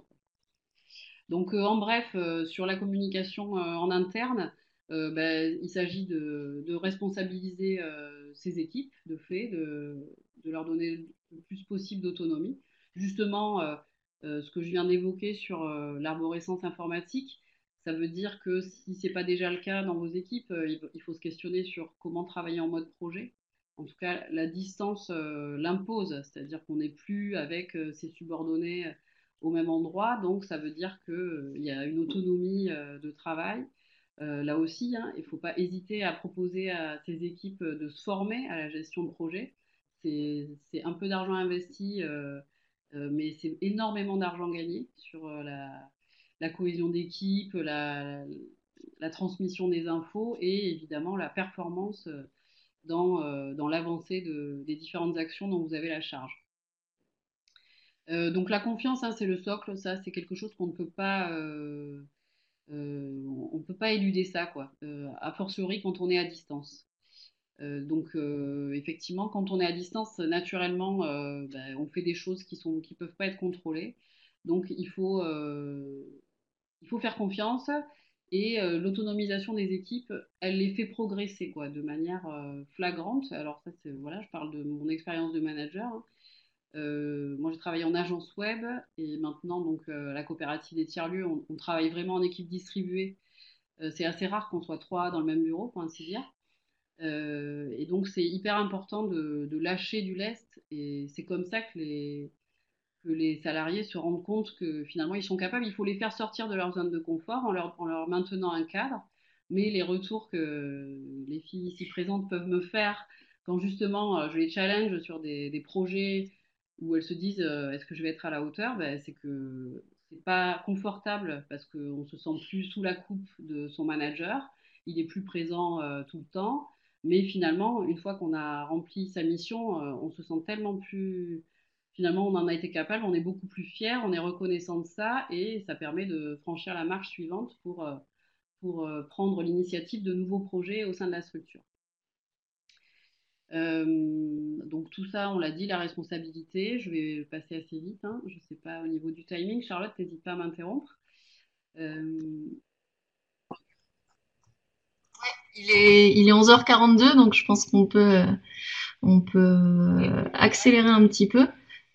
Donc, en bref, sur la communication en interne, il s'agit de responsabiliser ces équipes, de fait, de leur donner le plus possible d'autonomie. Justement, ce que je viens d'évoquer sur l'arborescence informatique, ça veut dire que si ce n'est pas déjà le cas dans vos équipes, il faut se questionner sur comment travailler en mode projet. En tout cas, la distance l'impose, c'est-à-dire qu'on n'est plus avec ses subordonnés au même endroit, donc ça veut dire qu'il y a une autonomie de travail. Là aussi, hein, il ne faut pas hésiter à proposer à ces équipes de se former à la gestion de projet. C'est un peu d'argent investi, mais c'est énormément d'argent gagné sur la cohésion d'équipe, la transmission des infos et évidemment la performance dans l'avancée des différentes actions dont vous avez la charge. Donc la confiance, hein, c'est le socle, ça c'est quelque chose qu'on ne peut pas, on peut pas éluder ça, quoi. A fortiori quand on est à distance. Effectivement, quand on est à distance, naturellement, on fait des choses qui peuvent pas être contrôlées. Donc il faut faire confiance et l'autonomisation des équipes, elle les fait progresser, quoi, de manière flagrante. Alors ça, c'est voilà, je parle de mon expérience de manager, hein. Moi, j'ai travaillé en agence web et maintenant, la coopérative des tiers-lieux, on travaille vraiment en équipe distribuée. C'est assez rare qu'on soit trois dans le même bureau, pour ainsi dire. Et donc, c'est hyper important de lâcher du lest et c'est comme ça que les salariés se rendent compte que finalement, ils sont capables. Il faut les faire sortir de leur zone de confort en leur maintenant un cadre. Mais les retours que les filles ici présentes peuvent me faire quand justement je les challenge sur des projets où elles se disent est-ce que je vais être à la hauteur, ben, c'est que c'est pas confortable parce qu'on se sent plus sous la coupe de son manager, il est plus présent tout le temps, mais finalement, une fois qu'on a rempli sa mission, on se sent tellement plus. Finalement, on en a été capable, on est beaucoup plus fier, on est reconnaissant de ça et ça permet de franchir la marche suivante pour prendre l'initiative de nouveaux projets au sein de la structure. Donc tout ça, on l'a dit, la responsabilité. Je vais passer assez vite, hein. Je ne sais pas au niveau du timing. Charlotte, n'hésite pas à m'interrompre. Euh, Il est 11h42, donc je pense on peut accélérer un petit peu.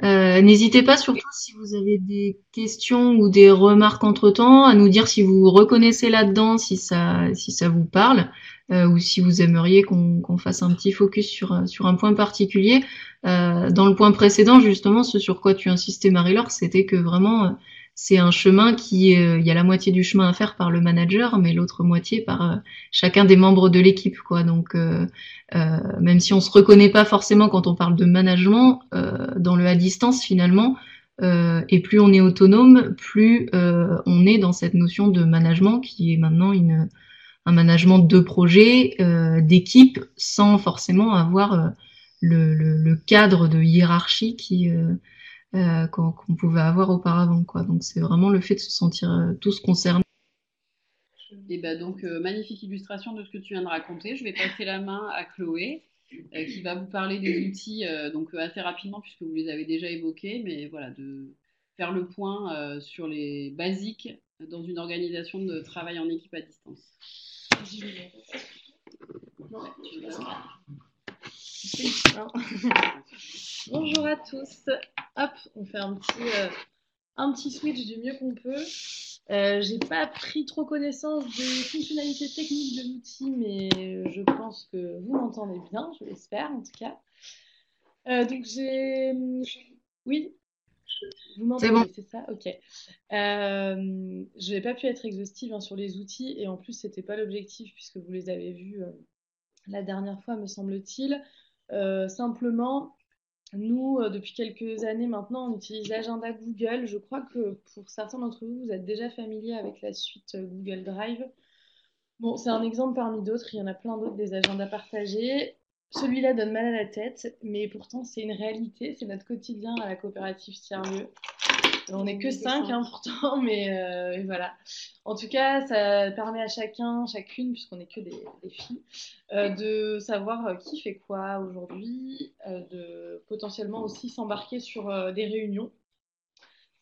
N'hésitez pas, surtout si vous avez des questions ou des remarques entre-temps, à nous dire si vous vous reconnaissez là-dedans, si ça vous parle, ou si vous aimeriez qu'on fasse un petit focus sur un point particulier. Dans le point précédent, justement, ce sur quoi tu insistais, Marie-Laure, c'était que vraiment, c'est un chemin il y a la moitié du chemin à faire par le manager, mais l'autre moitié par chacun des membres de l'équipe, quoi. Donc, même si on se reconnaît pas forcément quand on parle de management, dans le à distance finalement, et plus on est autonome, plus on est dans cette notion de management qui est maintenant un management de projet, d'équipe, sans forcément avoir le cadre de hiérarchie qu'on pouvait avoir auparavant, quoi. Donc c'est vraiment le fait de se sentir tous concernés. et ben donc, magnifique illustration de ce que tu viens de raconter. Je vais passer la main à Chloé, qui va vous parler des outils donc assez rapidement puisque vous les avez déjà évoqués, mais voilà, de faire le point sur les basiques dans une organisation de travail en équipe à distance. Bonjour à tous. Hop, on fait un petit switch du mieux qu'on peut. J'ai pas pris trop connaissance des fonctionnalités techniques de l'outil, mais je pense que vous m'entendez bien, je l'espère en tout cas. Donc j'ai... Oui, vous m'entendez, C'est bon. c'est ça? Ok. Je n'ai pas pu être exhaustive hein, sur les outils et en plus, c'était pas l'objectif puisque vous les avez vus la dernière fois, me semble-t-il. Simplement, nous, depuis quelques années maintenant, on utilise l'agenda Google. Je crois que pour certains d'entre vous, vous êtes déjà familiers avec la suite Google Drive. Bon, c'est un exemple parmi d'autres. Il y en a plein d'autres des agendas partagés. Celui-là donne mal à la tête, mais pourtant, c'est une réalité. C'est notre quotidien à la coopérative Tiers-Lieu. On n'est que 5 hein, pourtant, mais voilà. En tout cas, ça permet à chacun, chacune, puisqu'on n'est que des filles, de savoir qui fait quoi aujourd'hui, de potentiellement aussi s'embarquer sur des réunions.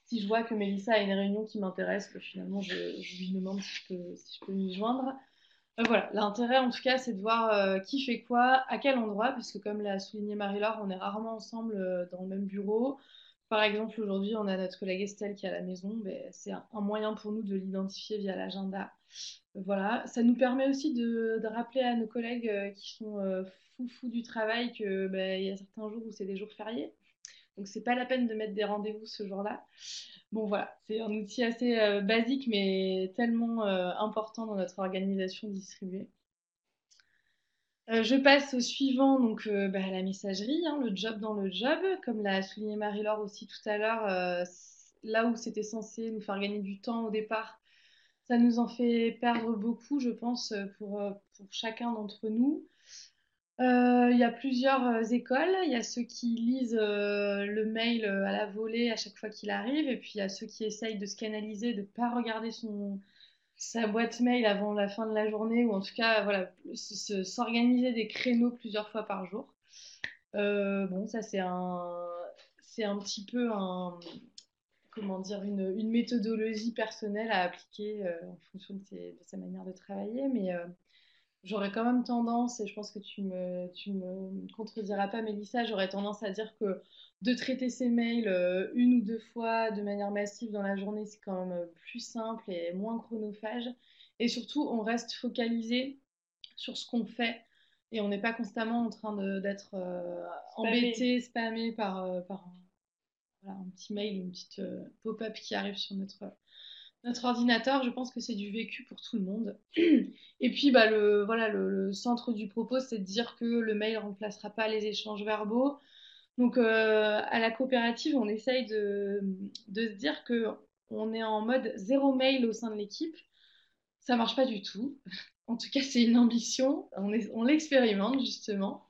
Si je vois que Mélissa a une réunion qui m'intéresse, que finalement je lui demande si je peux m'y joindre. Voilà, l'intérêt en tout cas, c'est de voir qui fait quoi, à quel endroit, puisque comme l'a souligné Marie-Laure, on est rarement ensemble dans le même bureau. Par exemple, aujourd'hui, on a notre collègue Estelle qui est à la maison. Ben, c'est un moyen pour nous de l'identifier via l'agenda. Voilà, ça nous permet aussi de rappeler à nos collègues qui sont fous du travail que ben, y a certains jours où c'est des jours fériés. Donc, c'est pas la peine de mettre des rendez-vous ce jour-là. Bon, voilà, c'est un outil assez basique, mais tellement important dans notre organisation distribuée. Je passe au suivant, donc bah, la messagerie, hein, le job dans le job, comme l'a souligné Marie-Laure aussi tout à l'heure, là où c'était censé nous faire gagner du temps au départ, ça nous en fait perdre beaucoup, je pense, pour chacun d'entre nous. Il y a plusieurs écoles. Il y a ceux qui lisent le mail à la volée à chaque fois qu'il arrive, et puis il y a ceux qui essayent de se canaliser, de ne pas regarder sa boîte mail avant la fin de la journée, ou en tout cas, voilà, s'organiser des créneaux plusieurs fois par jour. Bon, ça c'est un petit peu comment dire, une méthodologie personnelle à appliquer en fonction de sa manière de travailler, mais j'aurais quand même tendance, et je pense que tu me contrediras pas, Mélissa, j'aurais tendance à dire que de traiter ses mails une ou deux fois de manière massive dans la journée, c'est quand même plus simple et moins chronophage. Et surtout, on reste focalisé sur ce qu'on fait et on n'est pas constamment en train d'être embêté, spammé par voilà, un petit mail ou une petite pop-up qui arrive sur notre ordinateur. Je pense que c'est du vécu pour tout le monde. Et puis, bah, le centre du propos, c'est de dire que le mail ne remplacera pas les échanges verbaux. Donc, à la coopérative, on essaye de se dire qu'on est en mode zéro mail au sein de l'équipe. Ça marche pas du tout. En tout cas, c'est une ambition. On l'expérimente justement.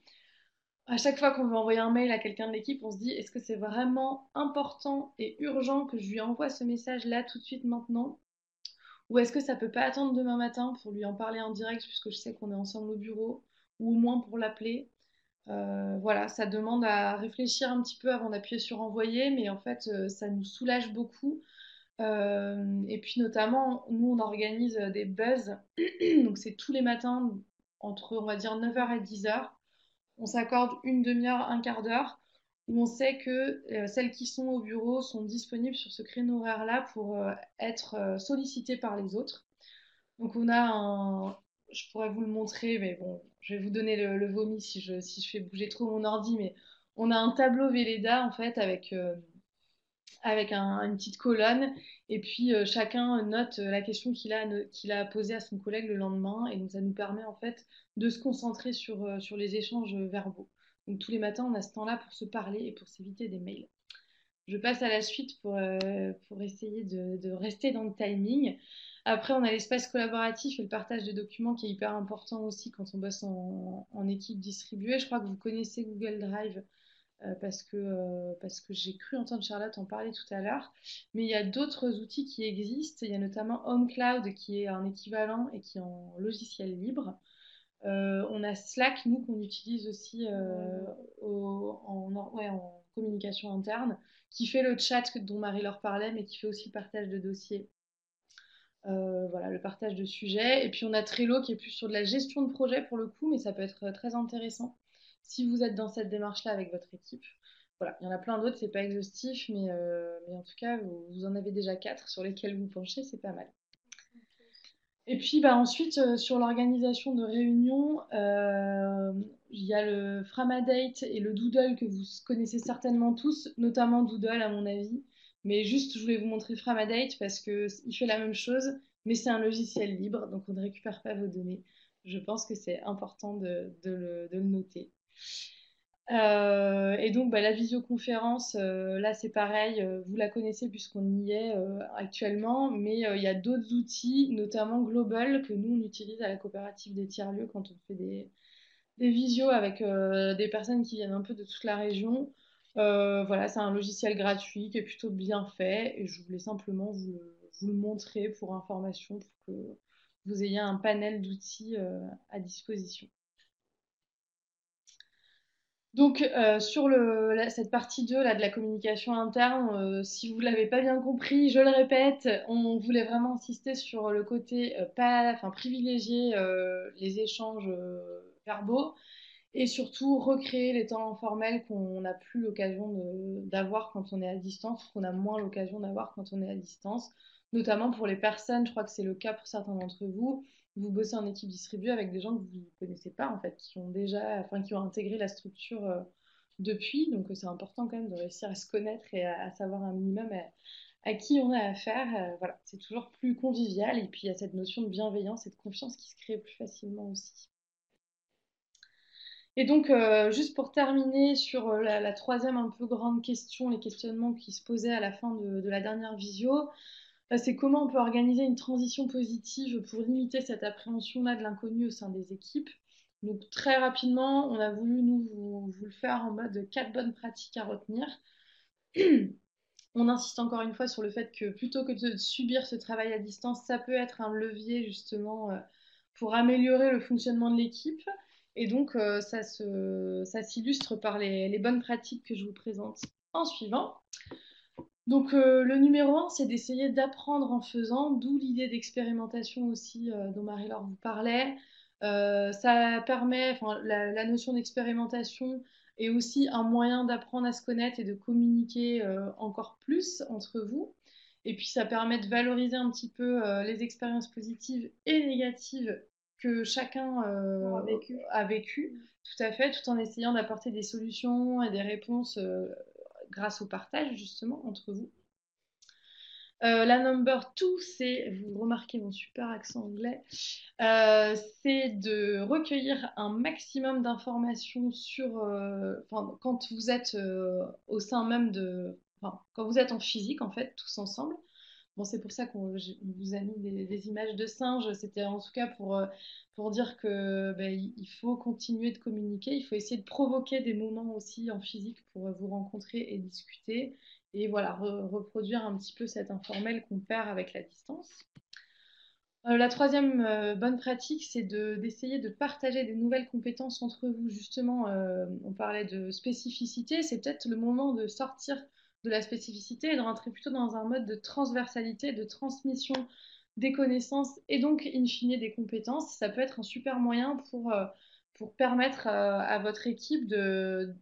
À chaque fois qu'on veut envoyer un mail à quelqu'un de l'équipe, on se dit, est-ce que c'est vraiment important et urgent que je lui envoie ce message là tout de suite maintenant? Ou est-ce que ça peut pas attendre demain matin pour lui en parler en direct puisque je sais qu'on est ensemble au bureau, ou au moins pour l'appeler? Voilà, ça demande à réfléchir un petit peu avant d'appuyer sur envoyer, mais en fait, ça nous soulage beaucoup. Et puis notamment, nous, on organise des buzz, donc c'est tous les matins entre, on va dire, 9h et 10h. On s'accorde une demi-heure, un quart d'heure, où on sait que celles qui sont au bureau sont disponibles sur ce créneau horaire-là pour être sollicitées par les autres. Donc on a un, je pourrais vous le montrer, mais bon, je vais vous donner le vomi si je fais bouger trop mon ordi, mais on a un tableau Velleda en fait avec une petite colonne, et puis chacun note la question qu'il a posée à son collègue le lendemain, et donc ça nous permet en fait de se concentrer sur les échanges verbaux. Donc tous les matins, on a ce temps-là pour se parler et pour s'éviter des mails. Je passe à la suite pour essayer de rester dans le timing. Après, on a l'espace collaboratif et le partage de documents qui est hyper important aussi quand on bosse en équipe distribuée. Je crois que vous connaissez Google Drive parce que j'ai cru entendre Charlotte en parler tout à l'heure. Mais il y a d'autres outils qui existent. Il y a notamment HomeCloud qui est un équivalent et qui est en logiciel libre. On a Slack, nous, qu'on utilise aussi en communication interne, qui fait le chat dont Marie leur parlait, mais qui fait aussi le partage de dossiers. Voilà, le partage de sujets. Et puis on a Trello qui est plus sur de la gestion de projet pour le coup, mais ça peut être très intéressant si vous êtes dans cette démarche-là avec votre équipe. Voilà, il y en a plein d'autres, c'est pas exhaustif, mais en tout cas, vous en avez déjà 4 sur lesquels vous penchez, c'est pas mal. Et puis bah, ensuite, sur l'organisation de réunions, il y a le Framadate et le Doodle que vous connaissez certainement tous, notamment Doodle à mon avis. Mais juste, je voulais vous montrer Framadate parce qu'il fait la même chose, mais c'est un logiciel libre, donc on ne récupère pas vos données. Je pense que c'est important de le noter. Et donc, bah, la visioconférence, là, c'est pareil, vous la connaissez puisqu'on y est actuellement, mais il y a d'autres outils, notamment Global, que nous, on utilise à la coopérative des tiers-lieux quand on fait des visios avec des personnes qui viennent un peu de toute la région. Voilà, c'est un logiciel gratuit qui est plutôt bien fait, et je voulais simplement vous le montrer pour information, pour que vous ayez un panel d'outils à disposition. Donc, sur cette partie 2 là, de la communication interne, si vous ne l'avez pas bien compris, je le répète, on voulait vraiment insister sur le côté privilégier les échanges verbaux et surtout recréer les temps informels qu'on n'a plus l'occasion d'avoir quand on est à distance, qu'on a moins l'occasion d'avoir quand on est à distance, notamment pour les personnes, je crois que c'est le cas pour certains d'entre vous. Vous bossez en équipe distribuée avec des gens que vous ne connaissez pas, en fait, qui ont intégré la structure depuis. Donc, c'est important quand même de réussir à se connaître et à savoir un minimum à qui on a affaire. Voilà, c'est toujours plus convivial. Et puis, il y a cette notion de bienveillance et de confiance qui se crée plus facilement aussi. Et donc, juste pour terminer sur la troisième un peu grande question, les questionnements qui se posaient à la fin de la dernière visio, c'est comment on peut organiser une transition positive pour limiter cette appréhension-là de l'inconnu au sein des équipes. Donc très rapidement, on a voulu nous vous le faire en mode 4 bonnes pratiques à retenir. On insiste encore une fois sur le fait que plutôt que de subir ce travail à distance, ça peut être un levier justement pour améliorer le fonctionnement de l'équipe. Et donc ça s'illustre par les bonnes pratiques que je vous présente en suivant. Donc le numéro 1, c'est d'essayer d'apprendre en faisant, d'où l'idée d'expérimentation aussi dont Marie-Laure vous parlait. Ça permet, enfin, la notion d'expérimentation est aussi un moyen d'apprendre à se connaître et de communiquer encore plus entre vous. Et puis ça permet de valoriser un petit peu les expériences positives et négatives que chacun a vécu, tout à fait, tout en essayant d'apporter des solutions et des réponses grâce au partage justement entre vous. La number 2, c'est, vous remarquez mon super accent anglais, c'est de recueillir un maximum d'informations sur, quand vous êtes au sein même quand vous êtes en physique, en fait, tous ensemble. Bon, c'est pour ça qu'on vous a mis des images de singes. C'était en tout cas pour dire que ben, il faut continuer de communiquer. Il faut essayer de provoquer des moments aussi en physique pour vous rencontrer et discuter. Et voilà, reproduire un petit peu cet informel qu'on perd avec la distance. La troisième bonne pratique, c'est d'essayer de partager des nouvelles compétences entre vous. Justement, on parlait de spécificité. C'est peut-être le moment de sortir de la spécificité et de rentrer plutôt dans un mode de transversalité, de transmission des connaissances et donc, in fine, des compétences. Ça peut être un super moyen pour permettre à votre équipe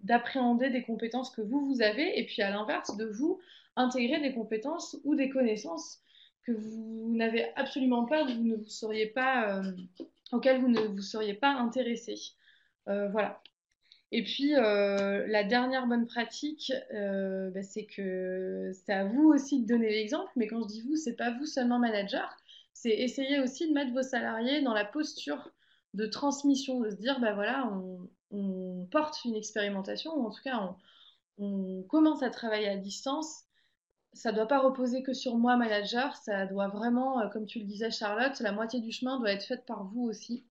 d'appréhender des compétences que vous avez et puis à l'inverse, de vous intégrer des compétences ou des connaissances que vous n'avez absolument pas, vous ne vous seriez pas, auquel vous ne vous seriez pas intéressé. Voilà. Et puis, la dernière bonne pratique, bah, c'est que c'est à vous aussi de donner l'exemple, mais quand je dis vous, c'est pas vous seulement manager, c'est essayer aussi de mettre vos salariés dans la posture de transmission, de se dire, bah voilà, on porte une expérimentation, ou en tout cas, on commence à travailler à distance. Ça ne doit pas reposer que sur moi, manager, ça doit vraiment, comme tu le disais Charlotte, la moitié du chemin doit être faite par vous aussi.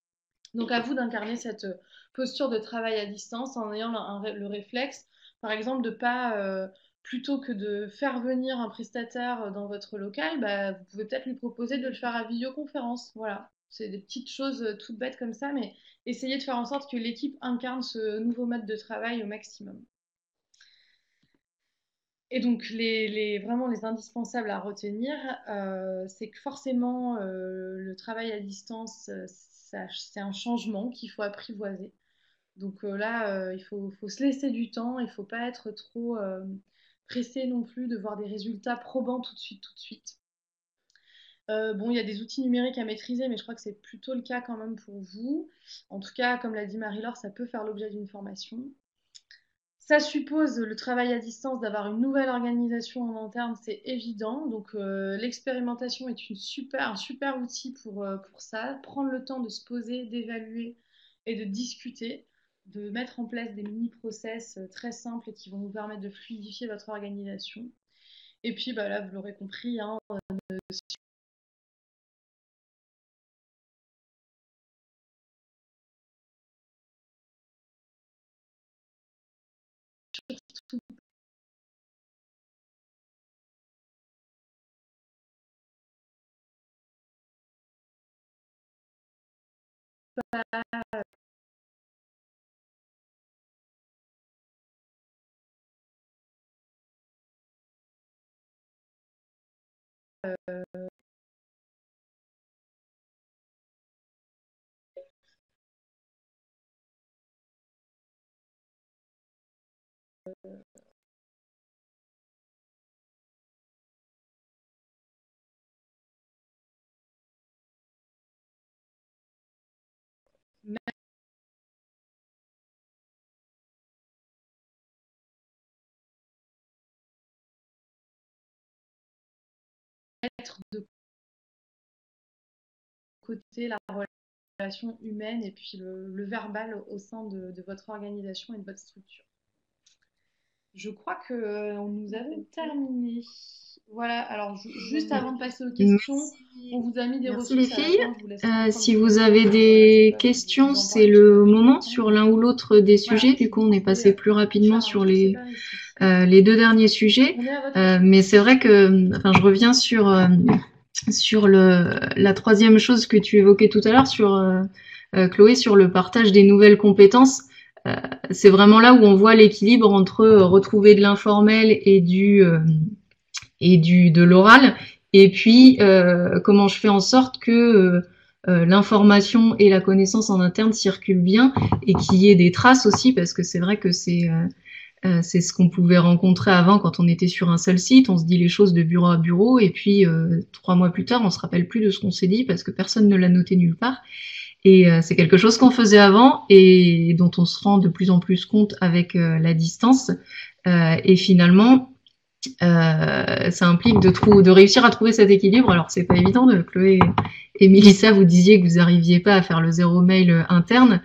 Donc à vous d'incarner cette posture de travail à distance en ayant le réflexe, par exemple, de pas, plutôt que de faire venir un prestataire dans votre local, bah, vous pouvez peut-être lui proposer de le faire à visioconférence. Voilà, c'est des petites choses toutes bêtes comme ça, mais essayez de faire en sorte que l'équipe incarne ce nouveau mode de travail au maximum. Et donc, vraiment les indispensables à retenir, c'est que forcément, le travail à distance, c'est un changement qu'il faut apprivoiser. Donc là, il faut se laisser du temps, il ne faut pas être trop pressé non plus de voir des résultats probants tout de suite, tout de suite. Bon, il y a des outils numériques à maîtriser, mais je crois que c'est plutôt le cas quand même pour vous. En tout cas, comme l'a dit Marie-Laure, ça peut faire l'objet d'une formation. Ça suppose le travail à distance, d'avoir une nouvelle organisation en interne, c'est évident. Donc l'expérimentation est un super outil pour ça. Prendre le temps de se poser, d'évaluer et de discuter, de mettre en place des mini-process très simples et qui vont vous permettre de fluidifier votre organisation. Et puis bah, là, vous l'aurez compris, hein, mettre de côté la relation humaine et puis le verbal au sein de votre organisation et de votre structure. Je crois que nous avons terminé. Voilà, alors juste avant de passer aux questions, on vous a mis des ressources. Merci les filles. Si vous avez des questions, c'est le moment sur l'un ou l'autre des sujets. Du coup, on est passé plus rapidement sur les deux derniers sujets. Mais c'est vrai que, enfin, je reviens sur la troisième chose que tu évoquais tout à l'heure, sur Chloé, sur le partage des nouvelles compétences. C'est vraiment là où on voit l'équilibre entre retrouver de l'informel et de l'oral, et puis comment je fais en sorte que l'information et la connaissance en interne circulent bien et qu'il y ait des traces aussi, parce que c'est vrai que c'est ce qu'on pouvait rencontrer avant quand on était sur un seul site, on se dit les choses de bureau à bureau et puis 3 mois plus tard on se rappelle plus de ce qu'on s'est dit parce que personne ne l'a noté nulle part. Et c'est quelque chose qu'on faisait avant et dont on se rend de plus en plus compte avec la distance. Et finalement, ça implique de réussir à trouver cet équilibre. Alors c'est pas évident. Chloé et Mélissa, vous disiez que vous n'arriviez pas à faire le zéro mail interne.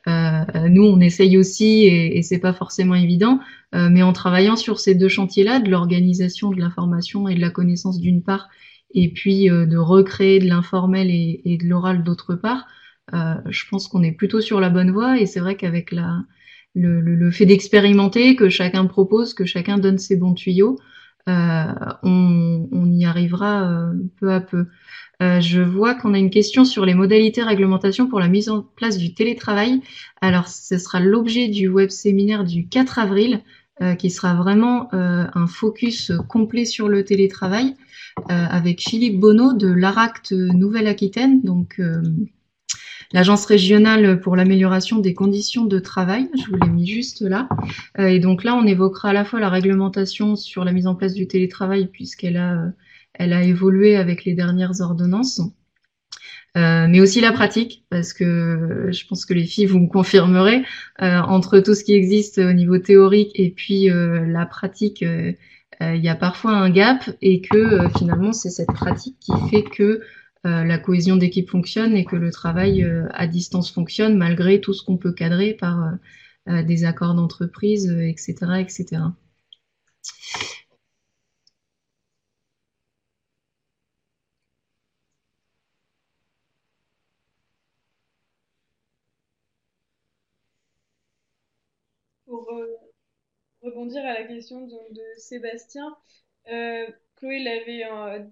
Nous, on essaye aussi et c'est pas forcément évident. Mais en travaillant sur ces deux chantiers-là, de l'organisation de l'information et de la connaissance d'une part, et puis de recréer de l'informel et de l'oral d'autre part, je pense qu'on est plutôt sur la bonne voie. Et c'est vrai qu'avec le fait d'expérimenter, que chacun propose, que chacun donne ses bons tuyaux, on y arrivera peu à peu. Je vois qu'on a une question sur les modalités réglementation pour la mise en place du télétravail. Alors, ce sera l'objet du web séminaire du 4 avril, qui sera vraiment un focus complet sur le télétravail, avec Philippe Bonneau de l'ARACT Nouvelle-Aquitaine, donc l'Agence régionale pour l'amélioration des conditions de travail. Je vous l'ai mis juste là. Et donc là, on évoquera à la fois la réglementation sur la mise en place du télétravail, puisqu'elle a évolué avec les dernières ordonnances, mais aussi la pratique, parce que je pense que les filles vous me confirmerez, entre tout ce qui existe au niveau théorique et puis la pratique, il y a parfois un gap, et que finalement c'est cette pratique qui fait que la cohésion d'équipe fonctionne et que le travail à distance fonctionne malgré tout ce qu'on peut cadrer par des accords d'entreprise, etc., etc. Pour rebondir à la question de Sébastien, Chloé l'avait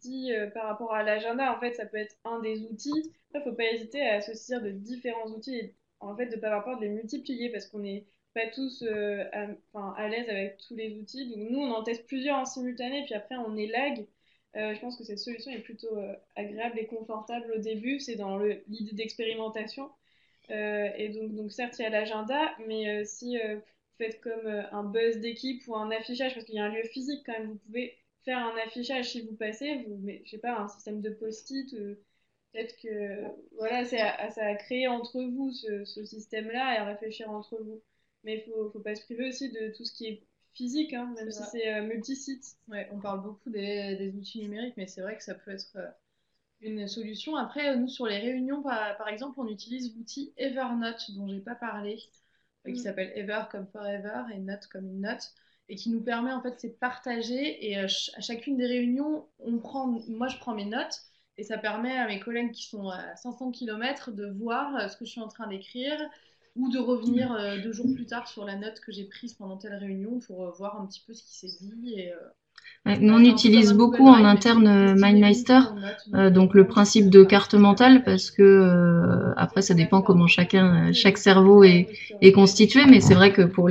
dit par rapport à l'agenda, en fait, ça peut être un des outils. Après, il ne faut pas hésiter à associer de différents outils et en fait, de ne pas avoir peur de les multiplier parce qu'on n'est pas tous à l'aise avec tous les outils. Donc, nous, on en teste plusieurs en simultané, puis après, on élague. Je pense que cette solution est plutôt agréable et confortable au début. C'est dans l'idée d'expérimentation. Et donc, certes, il y a l'agenda, mais si vous faites comme un buzz d'équipe ou un affichage, parce qu'il y a un lieu physique quand même, vous pouvez faire un affichage si vous passez, je sais pas, un système de post-it, peut-être que voilà, c'est à créer entre vous ce système-là et à réfléchir entre vous. Mais faut pas se priver aussi de tout ce qui est physique, hein, même si c'est multisite. Ouais, on parle beaucoup des outils numériques, mais c'est vrai que ça peut être une solution. Après, nous, sur les réunions, par exemple, on utilise l'outil Evernote, dont j'ai pas parlé, qui s'appelle Ever comme Forever et Note comme une note, et qui nous permet, en fait, c'est de partager. Et à chacune des réunions, moi, je prends mes notes, et ça permet à mes collègues qui sont à 500 km de voir ce que je suis en train d'écrire, ou de revenir 2 jours plus tard sur la note que j'ai prise pendant telle réunion pour voir un petit peu ce qui s'est dit. Et, nous, on utilise beaucoup en interne MindMeister, donc le principe de carte mentale, parce que après ça dépend comment chaque cerveau est constitué, mais c'est vrai que pour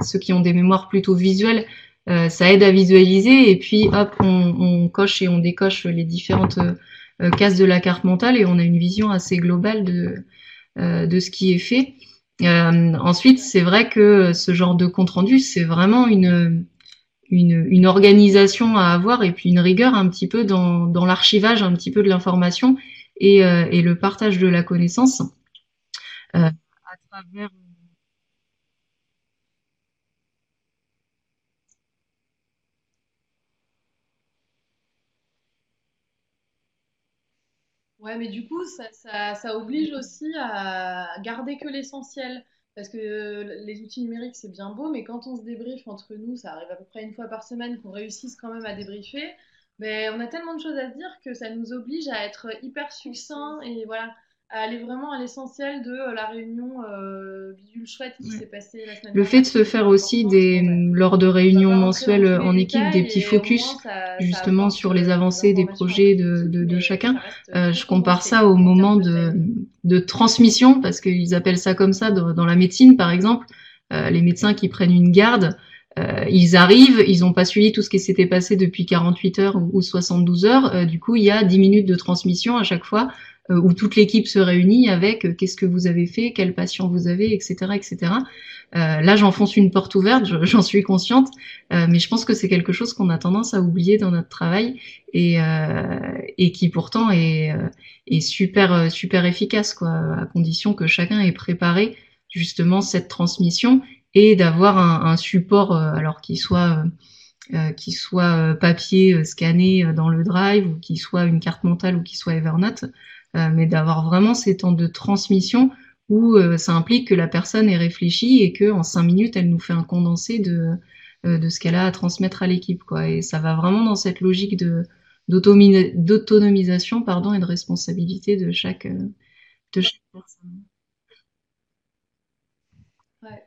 ceux qui ont des mémoires plutôt visuelles, ça aide à visualiser, et puis hop, on coche et on décoche les différentes cases de la carte mentale, et on a une vision assez globale de ce qui est fait. Ensuite, c'est vrai que ce genre de compte rendu, c'est vraiment une organisation à avoir, et puis une rigueur un petit peu dans l'archivage un petit peu de l'information et le partage de la connaissance à travers. Ouais, mais du coup, ça oblige aussi à garder que l'essentiel. Parce que les outils numériques, c'est bien beau, mais quand on se débriefe entre nous, ça arrive à peu près une fois par semaine qu'on réussisse quand même à débriefer, mais on a tellement de choses à se dire que ça nous oblige à être hyper succinct et voilà, à aller vraiment à l'essentiel de la réunion bidule chouette qui s'est passée la semaine Le dernière. fait de se faire aussi lors de réunions mensuelles en équipe des petits focus justement sur les avancées des projets de chacun, je compare ça au moment de transmission, parce qu'ils appellent ça comme ça dans la médecine par exemple. Les médecins qui prennent une garde, ils arrivent, ils n'ont pas suivi tout ce qui s'était passé depuis 48 heures ou 72 heures. Du coup, il y a 10 minutes de transmission à chaque fois, où toute l'équipe se réunit avec qu'est-ce que vous avez fait, quel patient vous avez, etc., etc. Là, j'enfonce une porte ouverte, j'en suis consciente, mais je pense que c'est quelque chose qu'on a tendance à oublier dans notre travail, et qui pourtant est super super efficace, quoi, à condition que chacun ait préparé justement cette transmission et d'avoir un support, alors qu'il soit qu'il soit papier scanné dans le Drive, ou qu'il soit une carte mentale, ou qu'il soit Evernote, mais d'avoir vraiment ces temps de transmission où ça implique que la personne ait réfléchi et que en 5 minutes elle nous fait un condensé de ce qu'elle a à transmettre à l'équipe, quoi. Et ça va vraiment dans cette logique d'autonomisation, pardon, et de responsabilité de chaque personne. Ouais.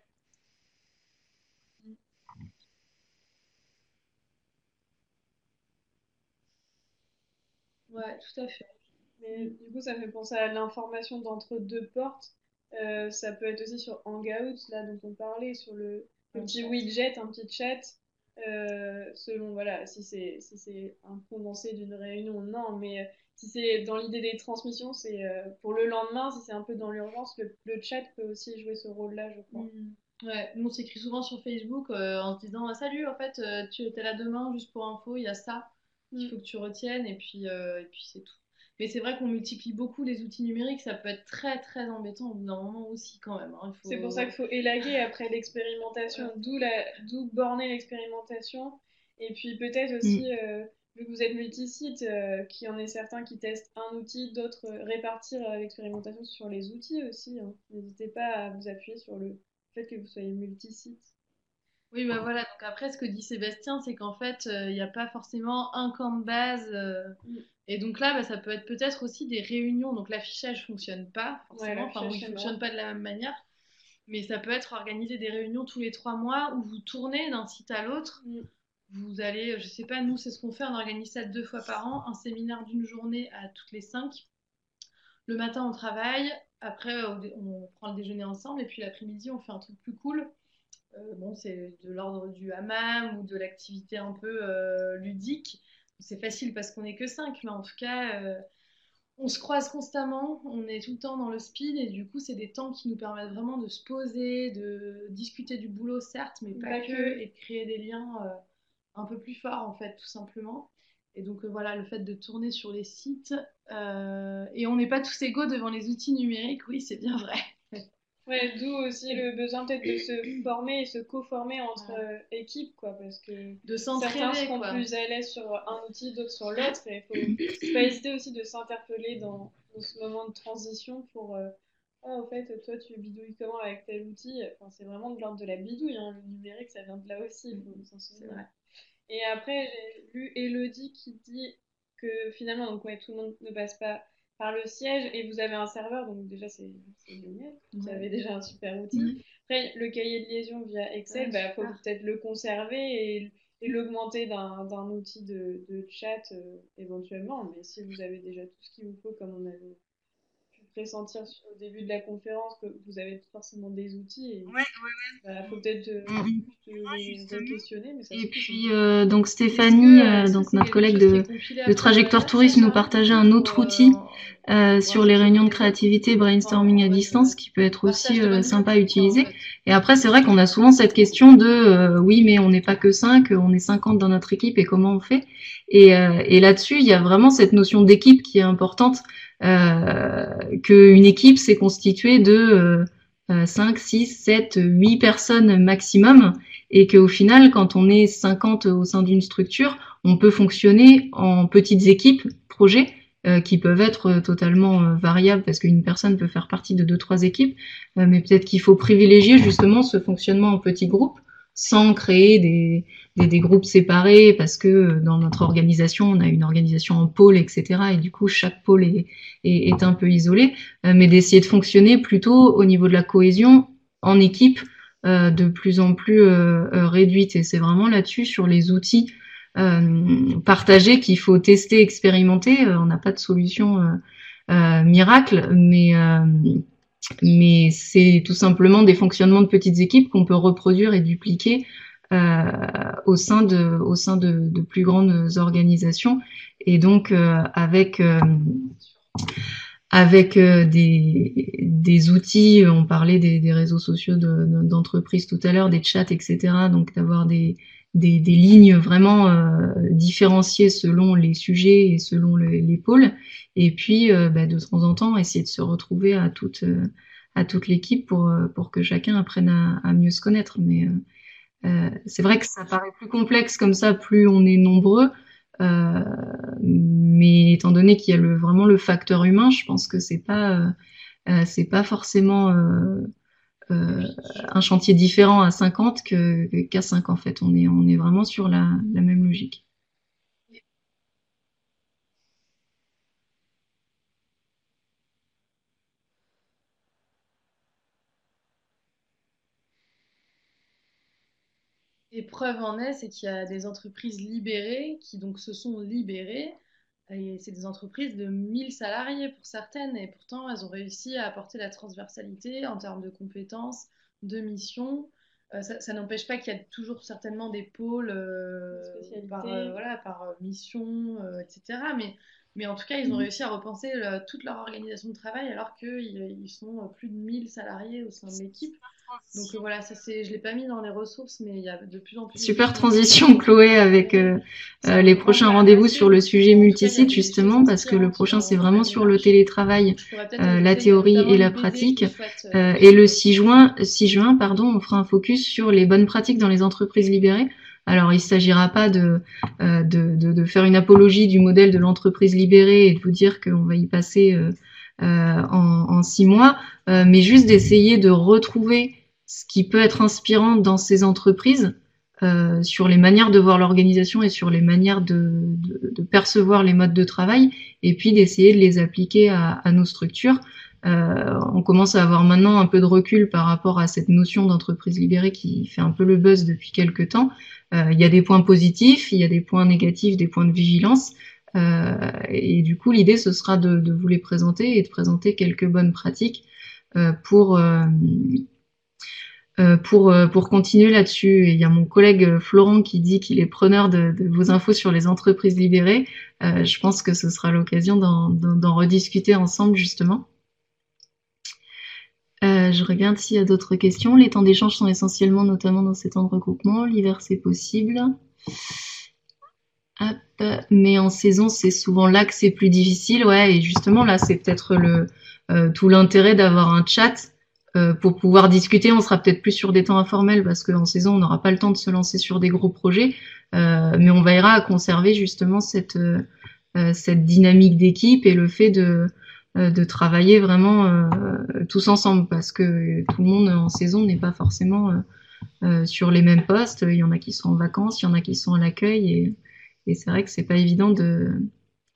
Ouais, tout à fait. Mais du coup, ça me fait penser à l'information d'entre deux portes. Ça peut être aussi sur Hangout, là dont on parlait, sur le petit widget, un petit chat. Selon, voilà, si c'est un condensé d'une réunion, non, mais si c'est dans l'idée des transmissions, c'est pour le lendemain, si c'est un peu dans l'urgence, le chat peut aussi jouer ce rôle-là, je crois. Ouais, nous on s'écrit souvent sur Facebook en se disant salut, en fait, tu es là demain, juste pour info, il y a ça qu'il faut que tu retiennes, et puis c'est tout. Mais c'est vrai qu'on multiplie beaucoup les outils numériques, ça peut être très très embêtant au bout d'un moment aussi quand même, hein. C'est pour ça qu'il faut élaguer après l'expérimentation, d'où borner l'expérimentation. Et puis peut-être aussi, vu que vous êtes multisite, qu'il y en ait certains qui testent un outil, d'autres répartir l'expérimentation sur les outils aussi, hein. N'hésitez pas à vous appuyer sur le fait que vous soyez multisite. Oui, bah voilà. Donc après, ce que dit Sébastien, c'est qu'en fait, il n'y a pas forcément un camp de base. Et donc là, bah, ça peut être peut-être aussi des réunions. Donc l'affichage fonctionne pas forcément. Ouais, Enfin, bon, il fonctionne pas de la même manière. Mais ça peut être organiser des réunions tous les 3 mois où vous tournez d'un site à l'autre. Vous allez, je sais pas, nous, c'est ce qu'on fait. On organise ça 2 fois par an. Un séminaire d'une journée à toutes les 5. Le matin, on travaille. Après, on prend le déjeuner ensemble. Et puis l'après-midi, on fait un truc plus cool. Bon, c'est de l'ordre du hammam ou de l'activité un peu ludique. C'est facile parce qu'on n'est que 5, mais en tout cas, on se croise constamment, on est tout le temps dans le speed, et du coup, c'est des temps qui nous permettent vraiment de se poser, de discuter du boulot, certes, mais pas que, et de créer des liens un peu plus forts, en fait, tout simplement. Et donc, voilà, le fait de tourner sur les sites, et on n'est pas tous égaux devant les outils numériques, oui, c'est bien vrai. Ouais, d'où aussi le besoin peut-être de se former et se co-former entre équipes, quoi, parce que certains seront plus à l'aise sur un outil, d'autres sur l'autre, et il faut pas hésiter aussi de s'interpeller dans ce moment de transition pour ah, au fait, toi, tu bidouilles comment avec tel outil? Enfin, c'est vraiment de l'ordre de la bidouille, hein. Le numérique, ça vient de là aussi, il faut s'en souvenir. Et après, j'ai lu Elodie qui dit que finalement, donc, ouais, tout le monde ne passe pas par le siège et vous avez un serveur, donc déjà c'est génial, vous avez déjà un super outil. Après, le cahier de liaison via Excel, il faut peut-être le conserver et l'augmenter d'un outil de chat éventuellement, mais si vous avez déjà tout ce qu'il vous faut, comme on avait pu pressentir au début de la conférence, que vous avez forcément des outils, et faut peut-être les questionner, mais ça et puis donc Stéphanie, donc notre collègue de Trajectoire Tourisme, nous partageait un autre outil sur les réunions de créativité, brainstorming à distance, qui peut être aussi sympa à utiliser. Et après, c'est vrai qu'on a souvent cette question de oui, mais on n'est pas que 5, on est 50 dans notre équipe, et comment on fait? Et là-dessus, il y a vraiment cette notion d'équipe qui est importante, qu'une équipe c'est constituée de 5, 6, 7, 8 personnes maximum, et qu'au final, quand on est 50 au sein d'une structure, on peut fonctionner en petites équipes, projets, qui peuvent être totalement variables, parce qu'une personne peut faire partie de 2-3 équipes, mais peut-être qu'il faut privilégier justement ce fonctionnement en petits groupes, sans créer des groupes séparés, parce que dans notre organisation, on a une organisation en pôle, etc. Et du coup, chaque pôle est un peu isolé, mais d'essayer de fonctionner plutôt au niveau de la cohésion en équipe, de plus en plus réduite. Et c'est vraiment là-dessus, sur les outils partagés, qu'il faut tester, expérimenter. On n'a pas de solution miracle, mais c'est tout simplement des fonctionnements de petites équipes qu'on peut reproduire et dupliquer au sein de plus grandes organisations, et donc avec des outils. On parlait des réseaux sociaux d'entreprises tout à l'heure, des chats, etc. Donc d'avoir des lignes vraiment différenciées selon les sujets et selon les pôles, et puis de temps en temps essayer de se retrouver à toute l'équipe pour que chacun apprenne à mieux se connaître. Mais C'est vrai que ça paraît plus complexe comme ça, plus on est nombreux. Mais étant donné qu'il y a vraiment le facteur humain, je pense que c'est pas forcément un chantier différent à 50 qu'à 5 en fait. On est vraiment sur la même logique. Et preuve en est, c'est qu'il y a des entreprises libérées qui donc se sont libérées. Et c'est des entreprises de 1000 salariés pour certaines. Et pourtant, elles ont réussi à apporter la transversalité en termes de compétences, de missions. Ça n'empêche pas qu'il y a toujours certainement des pôles voilà, par mission, etc. Mais en tout cas, ils ont réussi à repenser toute leur organisation de travail alors qu'ils sont plus de 1000 salariés au sein de l'équipe. Donc voilà, je ne l'ai pas mis dans les ressources, mais il y a de plus en plus. Super transition, Chloé, avec les prochains rendez-vous sur le sujet multisite, justement, parce que le prochain, c'est vraiment sur le télétravail, la théorie et la pratique. Et le 6 juin, on fera un focus sur les bonnes pratiques dans les entreprises libérées. Alors, il ne s'agira pas de faire une apologie du modèle de l'entreprise libérée et de vous dire qu'on va y passer en 6 mois, mais juste d'essayer de retrouver ce qui peut être inspirant dans ces entreprises sur les manières de voir l'organisation et sur les manières de percevoir les modes de travail, et puis d'essayer de les appliquer à nos structures. On commence à avoir maintenant un peu de recul par rapport à cette notion d'entreprise libérée qui fait un peu le buzz depuis quelques temps. Il y a des points positifs, il y a des points négatifs, des points de vigilance. Et du coup, l'idée, ce sera de vous les présenter et de présenter quelques bonnes pratiques pour continuer là-dessus. Il y a mon collègue Florent qui dit qu'il est preneur de vos infos sur les entreprises libérées. Je pense que ce sera l'occasion d'en rediscuter ensemble, justement. Je regarde s'il y a d'autres questions. Les temps d'échange sont essentiellement, notamment dans ces temps de regroupement. L'hiver, c'est possible. Hop. Mais en saison, c'est souvent là que c'est plus difficile. Ouais, et justement, là, c'est peut-être tout l'intérêt d'avoir un chat pour pouvoir discuter. On sera peut-être plus sur des temps informels parce qu'en saison, on n'aura pas le temps de se lancer sur des gros projets. Mais on veillera à conserver justement cette dynamique d'équipe et le fait de travailler vraiment tous ensemble, parce que tout le monde en saison n'est pas forcément sur les mêmes postes. Il y en a qui sont en vacances, il y en a qui sont à l'accueil, et c'est vrai que c'est pas évident de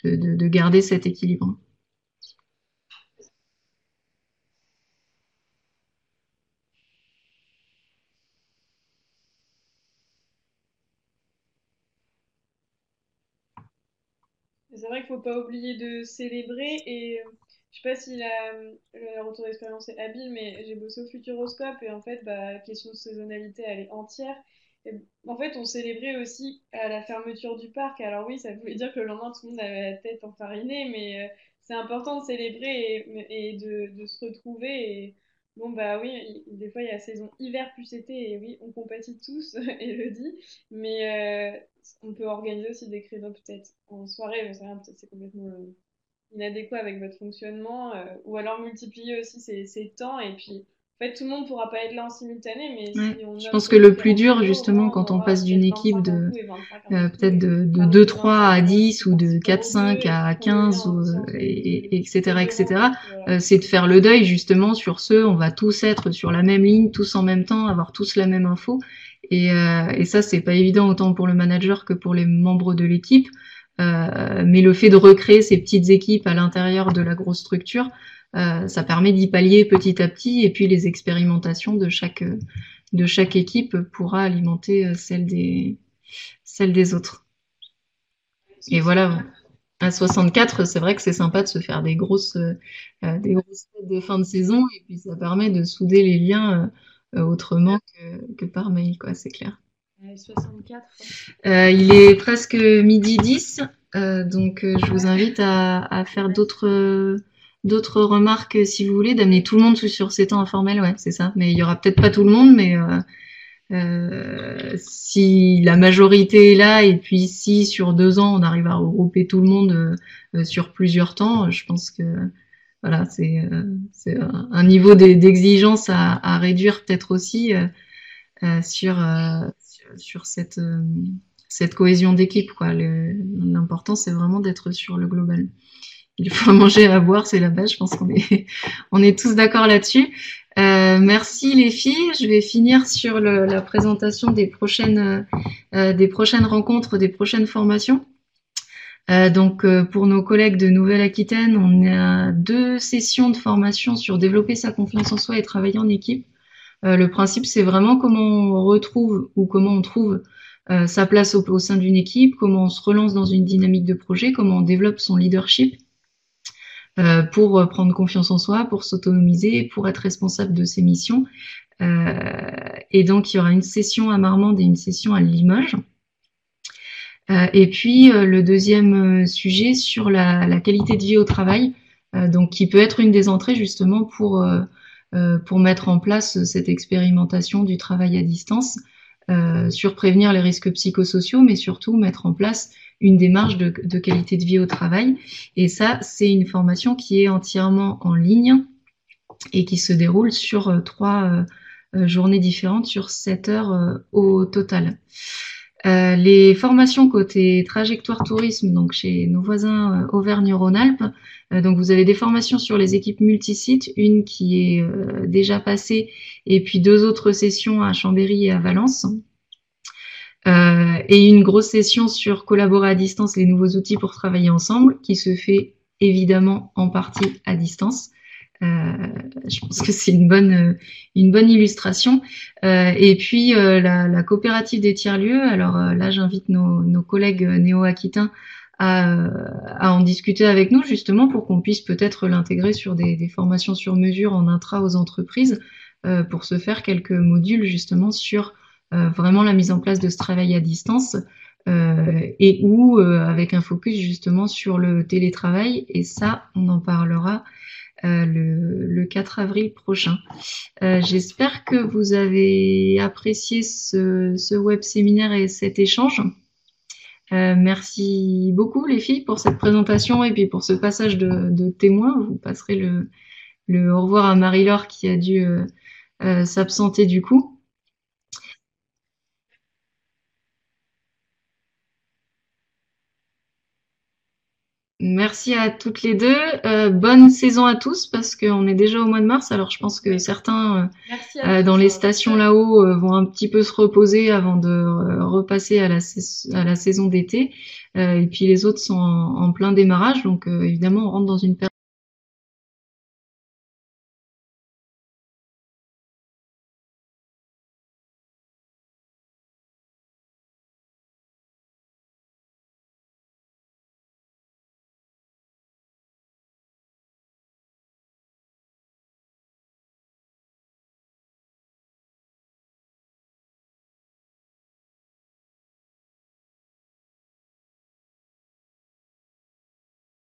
garder cet équilibre. C'est vrai qu'il ne faut pas oublier de célébrer et je sais pas si le retour d'expérience est habile, mais j'ai bossé au Futuroscope et en fait, la question de saisonnalité, elle est entière. Et, en fait, on célébrait aussi à la fermeture du parc. Alors oui, ça voulait dire que le lendemain, tout le monde avait la tête enfarinée, mais c'est important de célébrer et de se retrouver. Et bon, bah oui, des fois, il y a saison hiver plus été, et oui, on compatit tous, Elodie, mais on peut organiser aussi des créneaux peut-être en soirée, je sais rien, peut-être c'est complètement inadéquat avec votre fonctionnement, ou alors multiplier aussi ces temps, et puis en fait tout le monde ne pourra pas être là en simultané, mais si on je pense que le plus dur justement quand on passe d'une équipe de peut-être de 2-3 à 10 ou de 4-5 à 15 etc. C'est de faire le deuil justement sur on va tous être sur la même ligne, tous en même temps, avoir tous la même info. Et ça, c'est pas évident autant pour le manager que pour les membres de l'équipe. Mais le fait de recréer ces petites équipes à l'intérieur de la grosse structure, ça permet d'y pallier petit à petit. Et puis les expérimentations de chaque équipe pourra alimenter celle des autres. Et voilà. À 64, c'est vrai que c'est sympa de se faire des grosses fêtes de fin de saison. Et puis ça permet de souder les liens autrement que par mail, quoi, c'est clair. 64. Il est presque 12h10, donc je vous invite à faire d'autres remarques si vous voulez, d'amener tout le monde sur ces temps informels, ouais, c'est ça. Mais il y aura peut-être pas tout le monde, mais si la majorité est là, et puis si sur 2 ans on arrive à regrouper tout le monde sur plusieurs temps, je pense que voilà, c'est un niveau d'exigence à réduire peut-être aussi. sur cette cohésion d'équipe, quoi. L'important, c'est vraiment d'être sur le global. Il faut à manger et à boire, c'est la base. Je pense on est tous d'accord là-dessus. Merci les filles. Je vais finir sur la présentation des prochaines rencontres, des prochaines formations. Donc, pour nos collègues de Nouvelle-Aquitaine, on a 2 sessions de formation sur développer sa confiance en soi et travailler en équipe. Le principe, c'est vraiment comment on retrouve ou comment on trouve sa place au sein d'une équipe, comment on se relance dans une dynamique de projet, comment on développe son leadership pour prendre confiance en soi, pour s'autonomiser, pour être responsable de ses missions. Et donc, il y aura une session à Marmande et une session à Limoges. Et puis, le deuxième sujet sur la qualité de vie au travail, donc qui peut être une des entrées justement pour mettre en place cette expérimentation du travail à distance, sur prévenir les risques psychosociaux, mais surtout mettre en place une démarche de qualité de vie au travail. Et ça, c'est une formation qui est entièrement en ligne et qui se déroule sur 3 journées différentes, sur 7 heures au total. Les formations côté trajectoire tourisme, donc chez nos voisins Auvergne-Rhône-Alpes, donc vous avez des formations sur les équipes multisites, une qui est déjà passée, et puis 2 autres sessions à Chambéry et à Valence. Et une grosse session sur collaborer à distance, les nouveaux outils pour travailler ensemble, qui se fait évidemment en partie à distance. Je pense que c'est une bonne illustration. Et puis la coopérative des tiers-lieux. Alors là, j'invite nos collègues néo-aquitains à en discuter avec nous, justement pour qu'on puisse peut-être l'intégrer sur des formations sur mesure en intra aux entreprises, pour se faire quelques modules justement sur vraiment la mise en place de ce travail à distance, et ou avec un focus justement sur le télétravail. Et ça, on en parlera le 4 avril prochain. J'espère que vous avez apprécié ce web séminaire et cet échange. Merci beaucoup les filles pour cette présentation et puis pour ce passage de témoin. Vous passerez le au revoir à Marie-Laure qui a dû s'absenter du coup. Merci à toutes les deux. Bonne saison à tous parce qu'on est déjà au mois de mars. Alors je pense que certains dans les stations là-haut vont un petit peu se reposer avant de repasser à la saison d'été. Et puis les autres sont en plein démarrage. Donc évidemment, on rentre dans une période